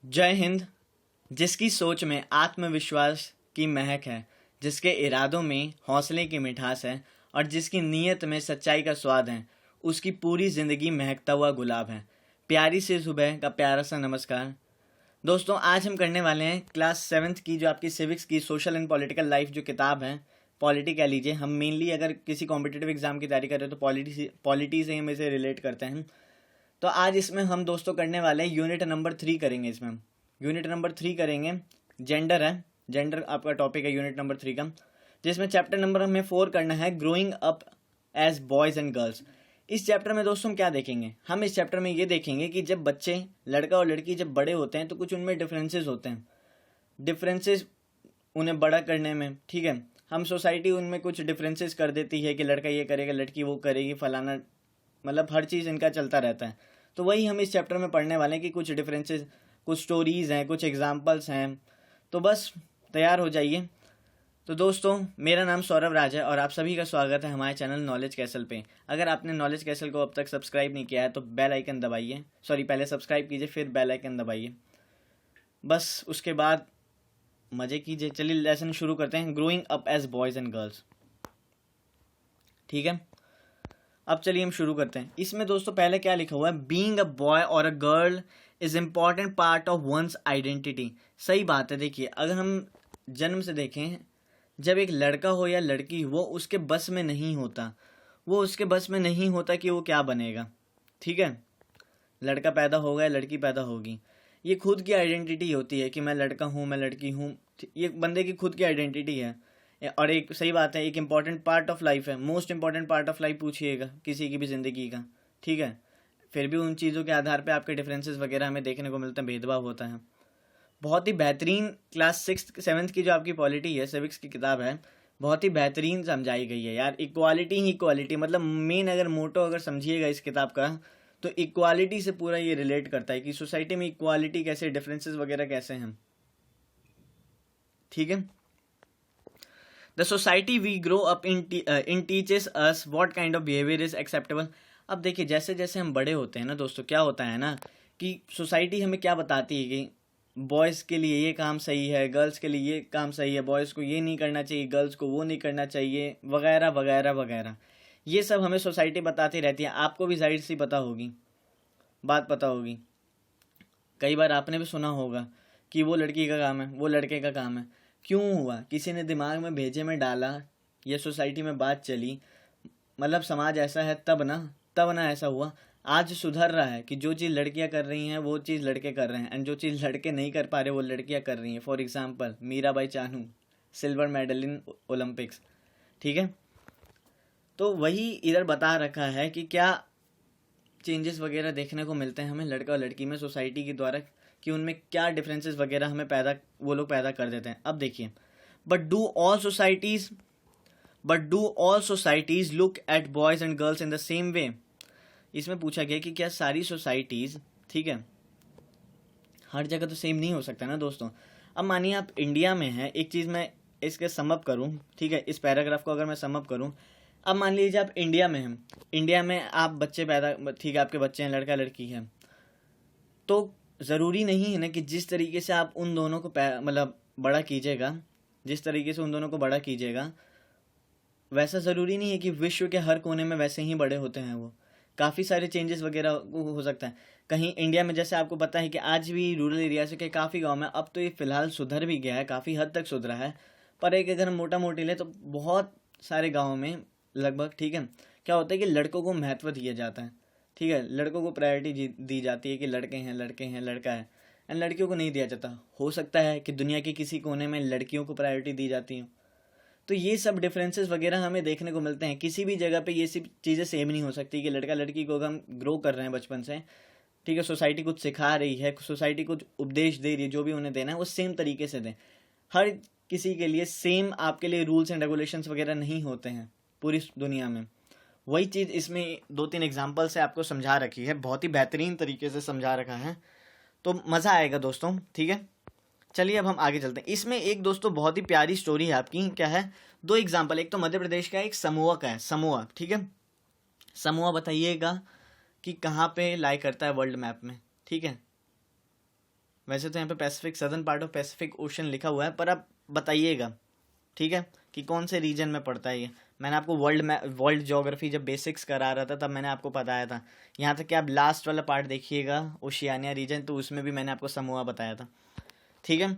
जय हिंद। जिसकी सोच में आत्मविश्वास की महक है, जिसके इरादों में हौसले की मिठास है और जिसकी नीयत में सच्चाई का स्वाद है, उसकी पूरी ज़िंदगी महकता हुआ गुलाब है। प्यारी सी सुबह का प्यारा सा नमस्कार। दोस्तों, आज हम करने वाले हैं क्लास 7th की जो आपकी सिविक्स की सोशल एंड पॉलिटिकल लाइफ जो किताब है, पॉलिटी कह लीजिए। हम मेनली अगर किसी कॉम्पिटिटिव एग्जाम की तैयारी कर रहे हैं तो पॉलिटी से हम इसे रिलेट करते हैं। तो आज इसमें हम दोस्तों करने वाले हैं यूनिट नंबर 3 करेंगे। इसमें हम यूनिट नंबर 3 करेंगे। जेंडर है, जेंडर आपका टॉपिक है यूनिट नंबर 3 का, जिसमें चैप्टर नंबर हमें 4 करना है, growing up as boys and girls. इस चैप्टर में दोस्तों हम क्या देखेंगे? हम इस चैप्टर में ये देखेंगे कि जब बच्चे, लड़का और लड़की जब बड़े होते हैं तो कुछ उनमें डिफरेंसेस होते हैं। डिफरेंसेस उन्हें बड़ा करने में, ठीक है, हम सोसाइटी उनमें कुछ डिफरेंसेस कर देती है कि लड़का ये करेगा, लड़की वो करेगी, फलाना, मतलब हर चीज़ इनका चलता रहता है। तो वही हम इस चैप्टर में पढ़ने वाले हैं कि कुछ डिफरेंसेस, कुछ स्टोरीज़ हैं, कुछ एग्जांपल्स हैं। तो बस तैयार हो जाइए। तो दोस्तों, मेरा नाम सौरभ राज है और आप सभी का स्वागत है हमारे चैनल नॉलेज कैसल पे। अगर आपने नॉलेज कैसल को अब तक सब्सक्राइब नहीं किया है तो बेल आइकन दबाइए। पहले सब्सक्राइब कीजिए, फिर बेल आइकन दबाइए। बस उसके बाद मज़े कीजिए। चलिए लेसन शुरू करते हैं, growing up as boys and girls. ठीक है, अब चलिए हम शुरू करते हैं। इसमें दोस्तों पहले क्या लिखा हुआ है? बीइंग अ बॉय और a girl is important part of one's identity. सही बात है। देखिए, अगर हम जन्म से देखें, जब एक लड़का हो या लड़की, वो उसके बस में नहीं होता, वो उसके बस में नहीं होता कि वो क्या बनेगा। ठीक है, लड़का पैदा होगा या लड़की पैदा होगी, ये खुद की आइडेंटिटी होती है कि मैं लड़का हूँ, मैं लड़की हूँ। ये बंदे की खुद की आइडेंटिटी है। और एक सही बात है, एक इम्पॉर्टेंट पार्ट ऑफ लाइफ है, most important part of life पूछिएगा किसी की भी ज़िंदगी का। ठीक है, फिर भी उन चीज़ों के आधार पे आपके डिफरेंसेस वगैरह हमें देखने को मिलते हैं, भेदभाव होता है। बहुत ही बेहतरीन क्लास 6 7th की जो आपकी पॉलिटी है, सिविक्स की किताब है, बहुत ही बेहतरीन समझाई गई है यार। इक्वालिटी ही इक्वालिटी, मतलब मेन अगर मोटो अगर समझिएगा इस किताब का तो इक्वालिटी से पूरा ये रिलेट करता है कि सोसाइटी में इक्वालिटी कैसे, डिफरेंसेस वगैरह कैसे हैं। ठीक है, the society we grow up in teaches us what kind of behaviour is acceptable. अब देखिए, जैसे जैसे हम बड़े होते हैं ना दोस्तों, क्या होता है ना कि सोसाइटी हमें क्या बताती है कि बॉयज़ के लिए ये काम सही है, गर्ल्स के लिए ये काम सही है, बॉयज़ को ये नहीं करना चाहिए, गर्ल्स को वो नहीं करना चाहिए, वगैरह वगैरह वगैरह। ये सब हमें सोसाइटी बताती रहती है। आपको भी जाहिर सी पता होगी, बात पता होगी। कई बार आपने भी सुना होगा कि वो लड़की का काम है, वो लड़के का काम है। क्यों हुआ? किसी ने दिमाग में भेजे में डाला, ये सोसाइटी में बात चली, मतलब समाज ऐसा है, तब ना ऐसा हुआ। आज सुधर रहा है कि जो चीज़ लड़कियां कर रही हैं वो चीज़ लड़के कर रहे हैं, एंड जो चीज़ लड़के नहीं कर पा रहे वो लड़कियां कर रही हैं। For example, Mirabai Chanu, silver medal in Olympics. ठीक है, तो वही इधर बता रखा है कि क्या चेंजेस वगैरह देखने को मिलते हैं हमें लड़का और लड़की में सोसाइटी के द्वारा, कि उनमें क्या डिफरेंसेस वगैरह हमें वो लोग पैदा कर देते हैं। अब देखिए, but do all societies look at boys and girls in the same way. इसमें पूछा गया कि क्या सारी सोसाइटीज़, ठीक है, हर जगह तो सेम नहीं हो सकता ना दोस्तों। अब मानिए आप इंडिया में हैं, एक चीज़ मैं इसके समअप करूं, ठीक है, इस पैराग्राफ को अगर मैं समअप करूं। अब मान लीजिए आप इंडिया में हैं, इंडिया में आप बच्चे पैदा, ठीक है, आपके बच्चे हैं, लड़का लड़की है, तो ज़रूरी नहीं है ना कि जिस तरीके से आप उन दोनों को मतलब बड़ा कीजिएगा, जिस तरीके से उन दोनों को बड़ा कीजिएगा, वैसा ज़रूरी नहीं है कि विश्व के हर कोने में वैसे ही बड़े होते हैं वो। काफ़ी सारे चेंजेस वगैरह हो सकता है। कहीं इंडिया में, जैसे आपको पता है कि आज भी रूरल एरिया से के काफ़ी गांव में, अब तो ये फ़िलहाल सुधर भी गया है, काफ़ी हद तक सुधरा है, पर एक अगर हम मोटा मोटी लें तो बहुत सारे गाँव में लगभग, ठीक है, क्या होता है कि लड़कों को महत्व दिया जाता है। ठीक है, लड़कों को प्रायोरिटी दी जाती है कि लड़के हैं, लड़के हैं, लड़का है, एंड लड़कियों को नहीं दिया जाता। हो सकता है कि दुनिया के किसी कोने में लड़कियों को प्रायोरिटी दी जाती हो। तो ये सब डिफरेंसेस वगैरह हमें देखने को मिलते हैं। किसी भी जगह पे ये सब चीज़ें सेम नहीं हो सकती कि लड़का लड़की को हम ग्रो कर रहे हैं बचपन से, ठीक है, सोसाइटी कुछ सिखा रही है, सोसाइटी कुछ उपदेश दे रही है, जो भी उन्हें देना है वो सेम तरीके से दें। हर किसी के लिए सेम आपके लिए रूल्स एंड रेगुलेशंस वगैरह नहीं होते हैं पूरी दुनिया में। वही चीज़ इसमें 2-3 एग्जाम्पल से आपको समझा रखी है, बहुत ही बेहतरीन तरीके से समझा रखा है, तो मज़ा आएगा दोस्तों। ठीक है, चलिए अब हम आगे चलते हैं। इसमें एक दोस्तों बहुत ही प्यारी स्टोरी है आपकी, क्या है, 2 एग्जाम्पल, एक तो मध्य प्रदेश का है, एक समोआ का है। समोआ, ठीक है, समोआ बताइएगा कि कहाँ पे लाई करता है वर्ल्ड मैप में। ठीक है, वैसे तो यहाँ पे Pacific, southern part of Pacific ocean लिखा हुआ है, पर आप बताइएगा, ठीक है, कि कौन से रीजन में पड़ता है ये। मैंने आपको वर्ल्ड ज्योग्राफी जब बेसिक्स करा रहा था तब मैंने आपको बताया था। यहाँ तक कि आप लास्ट वाला पार्ट देखिएगा, ओशियानिया रीजन, तो उसमें भी मैंने आपको समोआ बताया था, ठीक है।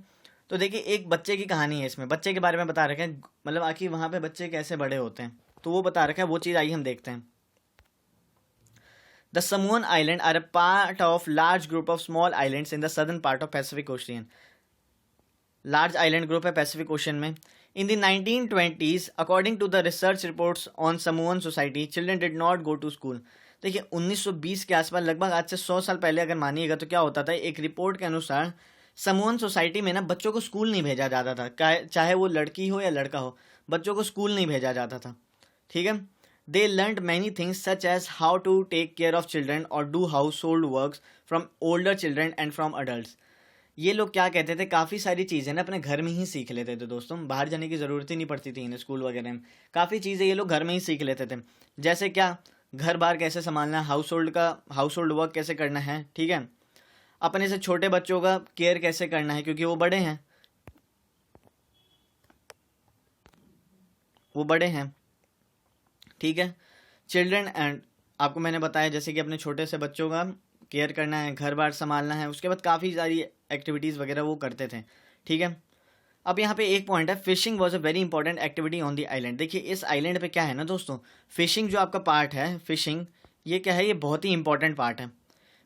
तो देखिए एक बच्चे की कहानी है, इसमें बच्चे के बारे में बता रखे हैं, मतलब आखिर वहाँ पे बच्चे कैसे बड़े होते हैं, तो वो बता रखा है, वो चीज़ आइए हम देखते हैं। The Samoan Islands are a part of large group of small islands in the southern part of Pacific Ocean. Large island group है Pacific Ocean में. In the 1920s, according to the research reports on Samoan society, children did not go to school. देखिए 1920 के आसपास, लगभग आज से 100 साल पहले अगर मानिएगा, तो क्या होता था, एक रिपोर्ट के अनुसार समोअन सोसाइटी में ना बच्चों को स्कूल नहीं भेजा जाता था, चाहे वो लड़की हो या लड़का हो, बच्चों को स्कूल नहीं भेजा जाता था, ठीक है। They learned many things such as how to take care of children or do household works from older children and from adults. ये लोग क्या कहते थे, काफ़ी सारी चीज़ें ना अपने घर में ही सीख लेते थे दोस्तों, बाहर जाने की ज़रूरत ही नहीं पड़ती थी इन्हें स्कूल वगैरह में। काफ़ी चीज़ें ये लोग घर में ही सीख लेते थे, जैसे क्या, घर बार कैसे संभालना, हाउस होल्ड वर्क कैसे करना है, ठीक है, अपने से छोटे बच्चों का केयर कैसे करना है क्योंकि वो बड़े हैं, ठीक है। चिल्ड्रन एंड, आपको मैंने बताया जैसे कि अपने छोटे से बच्चों का केयर करना है, घर बार संभालना है, उसके बाद काफ़ी सारी एक्टिविटीज़ वगैरह वो करते थे, ठीक है। अब यहाँ पे एक पॉइंट है, fishing was a very important activity on the island. देखिए इस आइलैंड पे क्या है ना दोस्तों, फिशिंग जो आपका पार्ट है, फिशिंग, ये क्या है, ये बहुत ही इंपॉर्टेंट पार्ट है,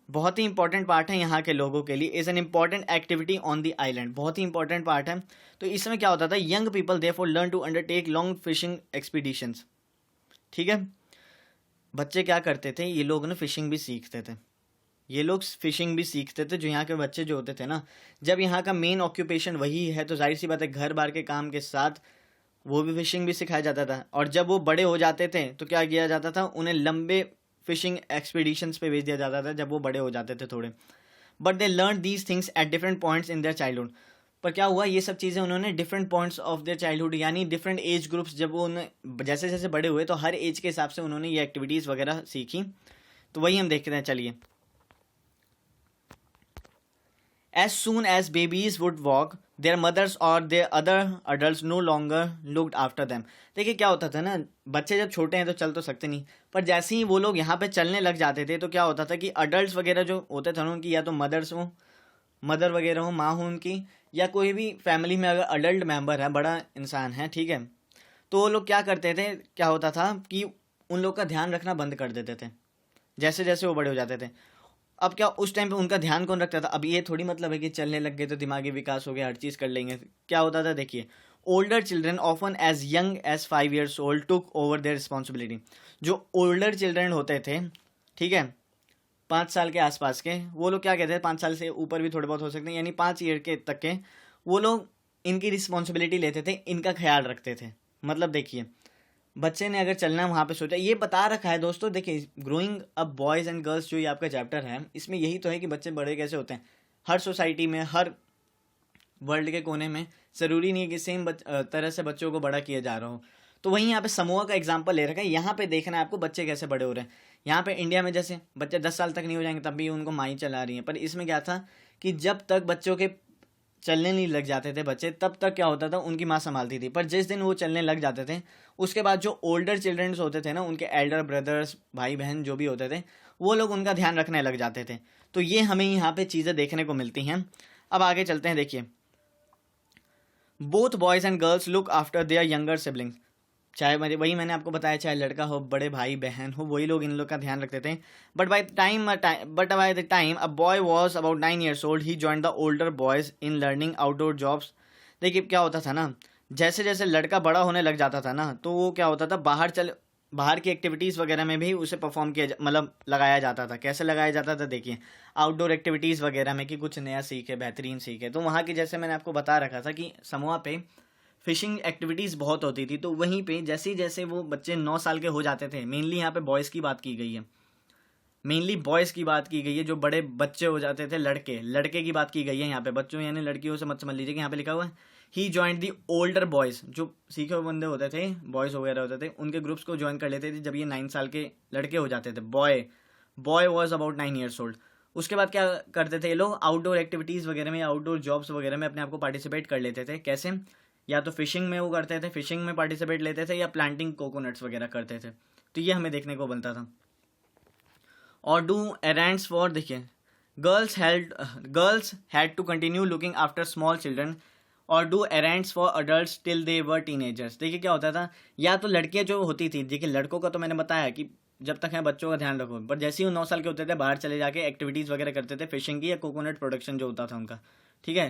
बहुत ही इंपॉर्टेंट पार्ट है यहाँ के लोगों के लिए, is an important activity on the island, बहुत ही इंपॉर्टेंट पार्ट है। तो इसमें क्या होता था, young people therefore learn to undertake long fishing expeditions, ठीक है। बच्चे क्या करते थे, ये लोग ना फिशिंग भी सीखते थे, जो यहाँ के बच्चे जो होते थे ना, जब यहाँ का मेन ऑक्यूपेशन वही है तो जाहिर सी बात है घर बार के काम के साथ वो भी फिशिंग भी सिखाया जाता था। और जब वो बड़े हो जाते थे तो क्या किया जाता था, उन्हें लंबे फिशिंग एक्सपीडिशंस पे भेज दिया जाता था जब वो बड़े हो जाते थे थोड़े। But they learn these things at different points in their childhood. पर क्या हुआ, ये सब चीज़ें उन्होंने different points of their childhood, यानी डिफरेंट एज ग्रुप्स, जब वो उन्हें जैसे जैसे बड़े हुए तो हर एज के हिसाब से उन्होंने ये एक्टिविटीज़ वगैरह सीखी। तो वही हम देखते हैं, चलिए। As soon as babies would walk, their mothers or their other adults no longer looked after them. देखिए क्या होता था ना, बच्चे जब छोटे हैं तो चल तो सकते नहीं, पर जैसे ही वो लोग यहाँ पे चलने लग जाते थे तो क्या होता था कि अडल्ट वगैरह जो होते थे उनकी, या तो मदर वगैरह हो, माँ हो उनकी, या कोई भी फैमिली में अगर अडल्ट मेंबर है, बड़ा इंसान है, ठीक है, तो वो लोग क्या करते थे, क्या होता था कि उन लोग का ध्यान रखना बंद कर देते थे जैसे जैसे वो बड़े हो जाते थे। अब क्या, उस टाइम पे उनका ध्यान कौन रखता था, अब ये थोड़ी मतलब है कि चलने लग गए तो दिमागी विकास हो गया, हर चीज़ कर लेंगे। क्या होता था, देखिए, older children often as young as 5 years old took over their responsibility. जो ओल्डर चिल्ड्रन होते थे, ठीक है, 5 साल के आसपास के, वो लोग क्या कहते हैं, 5 साल से ऊपर भी थोड़े बहुत हो सकते हैं, यानी 5 ईयर के तक के वो लोग इनकी रिस्पॉन्सिबिलिटी लेते थे, इनका ख्याल रखते थे। मतलब देखिए, बच्चे ने अगर चलना वहाँ पे सोचा, ये बता रखा है दोस्तों, देखिए growing up boys and girls जो ये आपका चैप्टर है, इसमें यही तो है कि बच्चे बड़े कैसे होते हैं। हर सोसाइटी में, हर वर्ल्ड के कोने में ज़रूरी नहीं है कि सेम तरह से बच्चों को बड़ा किया जा रहा हो। तो वहीं यहाँ पे समूह का एग्जाम्पल ले रखा है, यहाँ पे देखना है आपको बच्चे कैसे बड़े हो रहे हैं। यहाँ पे इंडिया में जैसे बच्चे 10 साल तक नहीं हो जाएंगे तब भी उनको माँ ही चला रही है, पर इसमें क्या था कि जब तक बच्चों के चलने नहीं लग जाते थे बच्चे, तब तक क्या होता था, उनकी माँ संभालती थी। पर जिस दिन वो चलने लग जाते थे, उसके बाद जो ओल्डर चिल्ड्रंस होते थे ना, उनके एल्डर ब्रदर्स, भाई बहन जो भी होते थे, वो लोग उनका ध्यान रखने लग जाते थे। तो ये हमें यहाँ पे चीज़ें देखने को मिलती हैं। अब आगे चलते हैं, देखिए, both boys and girls look after their younger siblings. चाहे वही मैंने आपको बताया, चाहे लड़का हो, बड़े भाई बहन हो, वही लोग इन लोग का ध्यान रखते थे। But by the time a boy was about 9 years old he join the older boys in learning outdoor jobs. देखिए क्या होता था ना, जैसे जैसे लड़का बड़ा होने लग जाता था ना, तो वो क्या होता था, बाहर की एक्टिविटीज़ वगैरह में भी उसे परफॉर्म मतलब लगाया जाता था। कैसे लगाया जाता था, देखिए, आउटडोर एक्टिविटीज़ वगैरह में, कि कुछ नया सीखे, बेहतरीन सीखे। तो वहाँ की, जैसे मैंने आपको बता रखा था कि समूह पे फिशिंग एक्टिविटीज़ बहुत होती थी, तो वहीं पे जैसे जैसे वो बच्चे 9 साल के हो जाते थे, मेनली यहाँ पे बॉयज़ की बात की गई है, जो बड़े बच्चे हो जाते थे, लड़के की बात की गई है यहाँ पे, बच्चों यानी लड़कियों से मत समझ लीजिए कि यहाँ पे लिखा हुआ है ही जॉइंट दी ओल्डर बॉयज़। जो सीखे हुए बंदे होते थे, बॉयज़ वगैरह होते थे, उनके ग्रुप्स को ज्वाइन कर लेते थे जब ये 9 साल के लड़के हो जाते थे। Boy was about 9 years old. उसके बाद क्या करते थे ये लोग, आउटडोर एक्टिविटीज़ वगैरह में, आउटडोर जॉब्स वगैरह में अपने आप को पार्टिसिपेट कर लेते थे। कैसे? या तो फिशिंग में वो करते थे, फिशिंग में पार्टिसिपेट लेते थे, या प्लांटिंग कोकोनट्स वगैरह करते थे। तो ये हमें देखने को बनता था। और डू एरेंड्स फॉर, देखिए, girls had to continue looking after small children और do errands for adults till they were teenagers. देखिए क्या होता था, या तो लड़कियां जो होती थी, देखिए लड़कों का तो मैंने बताया कि जब तक है बच्चों का ध्यान रखो, पर जैसे ही वो 9 साल के होते थे बाहर चले जाके एक्टिविटीज़ वगैरह करते थे, फिशिंग की या कोकोनट प्रोडक्शन जो होता था उनका, ठीक है,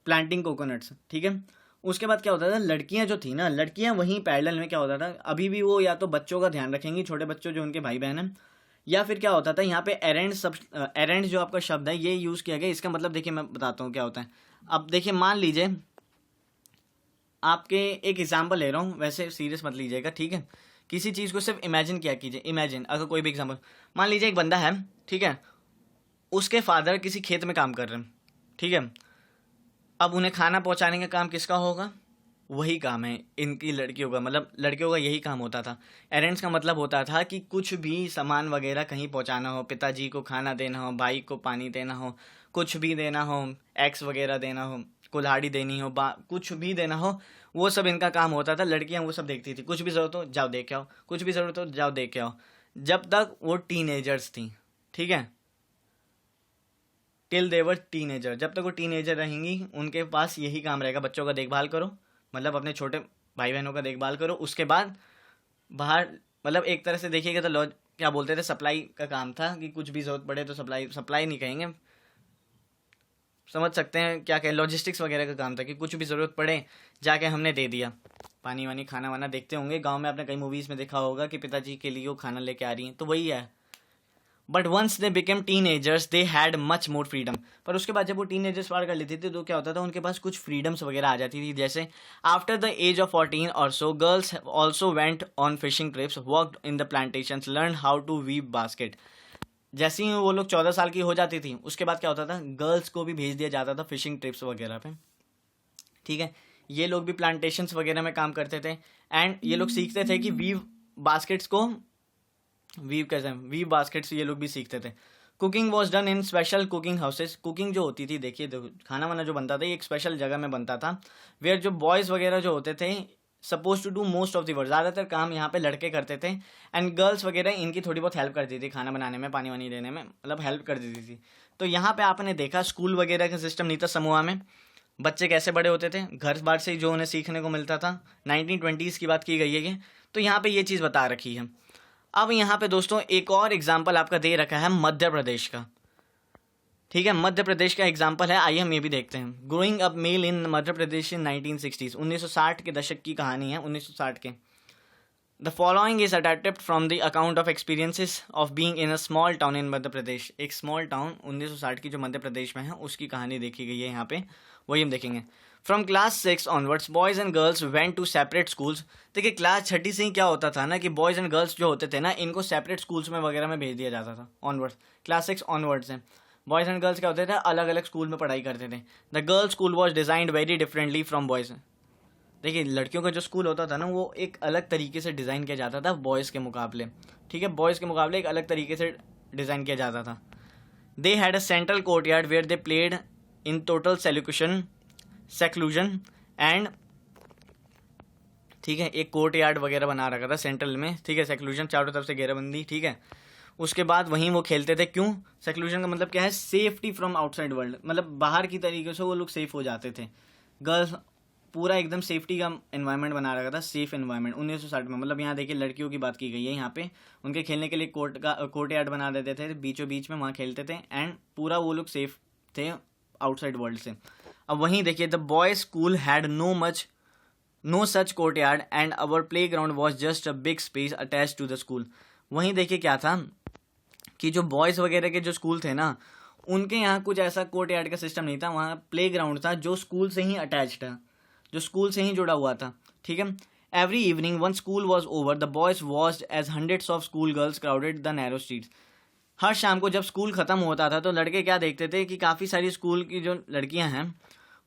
प्लांटिंग कोकोनट्स, ठीक है। उसके बाद क्या होता था, लड़कियां जो थी ना, लड़कियां वहीं पैरेलल में क्या होता था, अभी भी वो या तो बच्चों का ध्यान रखेंगी, छोटे बच्चों जो उनके भाई बहन हैं, या फिर क्या होता था यहाँ पे एरेंड जो आपका शब्द है ये यूज़ किया गया। इसका मतलब देखिए मैं बताता हूँ क्या होता है। अब देखिए मान लीजिए आपके एक एग्जाम्पल ले रहा हूँ, वैसे सीरियस मत लीजिएगा, ठीक है। किसी चीज़ को सिर्फ इमेजिन किया कीजिए, इमेजिन अगर कोई भी एग्जाम्पल, मान लीजिए एक बंदा है, ठीक है, उसके फादर किसी खेत में काम कर रहे हैं, ठीक है। अब उन्हें खाना पहुंचाने का काम किसका होगा? वही काम है इनकी लड़कियों का, मतलब लड़कियों का यही काम होता था। एरेंड्स का मतलब होता था कि कुछ भी सामान वगैरह कहीं पहुंचाना हो, पिताजी को खाना देना हो, भाई को पानी देना हो, कुछ भी देना हो, एक्स वगैरह देना हो, कुल्हाड़ी देनी हो, कुछ भी देना हो, वो सब इनका काम होता था। लड़कियां वो सब देखती थी, कुछ भी ज़रूरत हो जाओ देख के आओ, कुछ भी ज़रूरत हो जाओ देख के आओ, जब तक वो टीनेजर्स थी, ठीक है, टिल देवर टीनेजर, जब तक वो टीनेजर रहेंगी उनके पास यही काम रहेगा, बच्चों का देखभाल करो, मतलब अपने छोटे भाई बहनों का देखभाल करो। उसके बाद बाहर, मतलब एक तरह से देखिएगा तो क्या बोलते थे, सप्लाई का काम था, कि कुछ भी जरूरत पड़े तो सप्लाई नहीं कहेंगे, समझ सकते हैं क्या कहें, लॉजिस्टिक्स वगैरह का काम था, कि कुछ भी ज़रूरत पड़े जाके हमने दे दिया। पानी वानी खाना वाना देखते होंगे गांव में, आपने कई मूवीज़ में देखा होगा कि पिताजी के लिए वो खाना लेके आ रही हैं, तो वही है। But once they became teenagers they had much more freedom. पर उसके बाद जब वो टीनेजर्स पार कर लेती थी तो क्या होता था, उनके पास कुछ फ्रीडम्स वगैरह आ जाती थी। जैसे आफ्टर द एज ऑफ 14 और so girls also went on fishing trips, worked in the plantations, learn how to weave basket. जैसे ही वो लोग 14 साल की हो जाती थी उसके बाद क्या होता था, गर्ल्स को भी भेज दिया जाता था फिशिंग ट्रिप्स वगैरह पे, ठीक है। ये लोग भी प्लांटेशंस वगैरह में काम करते थे, एंड ये लोग सीखते थे कि वीव कैसे, वीव बास्केट्स ये लोग भी सीखते थे। Cooking was done in special cooking houses. Cooking जो होती थी, देखिए खाना वाना जो बनता था ये एक स्पेशल जगह में बनता था, वेयर जो बॉयज़ वगैरह जो होते थे suppose to do most of the work, ज़्यादातर काम यहाँ पे लड़के करते थे, एंड गर्ल्स वगैरह इनकी थोड़ी बहुत हेल्प करती थी खाना बनाने में, पानी वानी देने में, मतलब हेल्प कर देती थी। तो यहाँ पे आपने देखा स्कूल वगैरह का सिस्टम नहीं था, समूह में बच्चे कैसे बड़े होते थे, घर बार से जो उन्हें सीखने को मिलता था। 1920s की बात की गई है ये, तो यहाँ पे ये चीज़ बता रखी है। अब यहाँ पे दोस्तों एक और एग्जाम्पल आपका दे रखा है मध्य प्रदेश का, ठीक है, मध्य प्रदेश का एग्जाम्पल है, आइए हम ये भी देखते हैं। Growing up male in Madhya Pradesh in 1960s, 1960 के दशक की कहानी है, 1960 के। The following is adapted from the account of experiences of being in a small town in Madhya Pradesh. एक स्मॉल टाउन 1960 की जो मध्य प्रदेश में है उसकी कहानी देखी गई है यहाँ पे, वही हम देखेंगे। From class 6 onwards boys and girls went to separate schools. देखिए क्लास 6 से ही क्या होता था ना कि बॉयज़ एंड गर्ल्स जो होते थे ना इनको सेपरेट स्कूल्स में वगैरह में भेज दिया जाता था। ऑनवर्ड्स, क्लास 6 ऑनवर्ड्स हैं, बॉयज़ एंड गर्ल्स क्या होते थे, अलग अलग स्कूल में पढ़ाई करते थे। The girls school was designed very differently from boys. देखिए लड़कियों का जो स्कूल होता था ना वो एक अलग तरीके से डिज़ाइन किया जाता था बॉयज़ के मुकाबले, ठीक है, बॉयज़ के मुकाबले एक अलग तरीके से डिज़ाइन किया जाता था। They had a central courtyard where they played in total seclusion and, ठीक है, एक कोर्ट यार्ड वगैरह बना रखा था सेंट्रल में, ठीक है, सेक्लूजन, चारों तरफ से घेराबंदी, ठीक है। उसके बाद वहीं वो खेलते थे, क्यों, सेक्लूजन का मतलब क्या है, सेफ्टी फ्रॉम आउटसाइड वर्ल्ड, मतलब बाहर की तरीके से वो लोग सेफ हो जाते थे। गर्ल्स पूरा एकदम सेफ्टी का एनवायरनमेंट बना रखा था, सेफ एनवायरनमेंट 1960 में। मतलब यहाँ देखिए लड़कियों की बात की गई है यहाँ पे, उनके खेलने के लिए कोर्ट यार्ड बना देते थे, बीचों बीच में वहाँ खेलते थे, एंड पूरा वो लोग सेफ थे आउटसाइड वर्ल्ड से। अब वहीं देखिए the boys school had no such courtyard and our playground was just a big space attach to the school. वहीं देखिए क्या था कि जो बॉयज़ वगैरह के जो स्कूल थे ना उनके यहाँ कुछ ऐसा कोर्ट यार्ड का सिस्टम नहीं था, वहाँ प्ले ग्राउंड था जो स्कूल से ही अटैच था, जो स्कूल से ही जुड़ा हुआ था, ठीक है। Every evening one school was over the boys watched as hundreds of school girls crowded the narrow streets. हर शाम को जब स्कूल ख़त्म होता था तो लड़के क्या देखते थे कि काफ़ी सारी स्कूल की जो लड़कियां हैं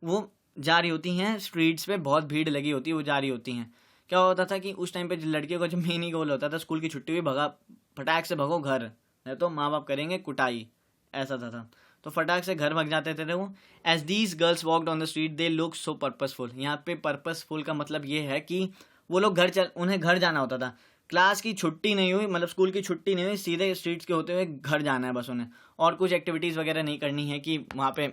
वो जा रही होती हैं स्ट्रीट्स पे, बहुत भीड़ लगी होती है, वो जा रही होती हैं। क्या होता था कि उस टाइम पे लड़कियों का जो मेन ही गोल होता था स्कूल की छुट्टी हुई, फटाक से भगो घर, नहीं तो माँ बाप करेंगे कुटाई, ऐसा था। तो फटाक से घर भाग जाते थे वो। As these girls walked on the street they look so purposeful. यहाँ पे पर्पसफुल का मतलब ये है कि वो लोग उन्हें घर जाना होता था। क्लास की छुट्टी नहीं हुई, मतलब स्कूल की छुट्टी नहीं हुई, सीधे स्ट्रीट्स के होते हुए घर जाना है बस उन्हें, और कुछ एक्टिविटीज़ वगैरह नहीं करनी है कि वहाँ पे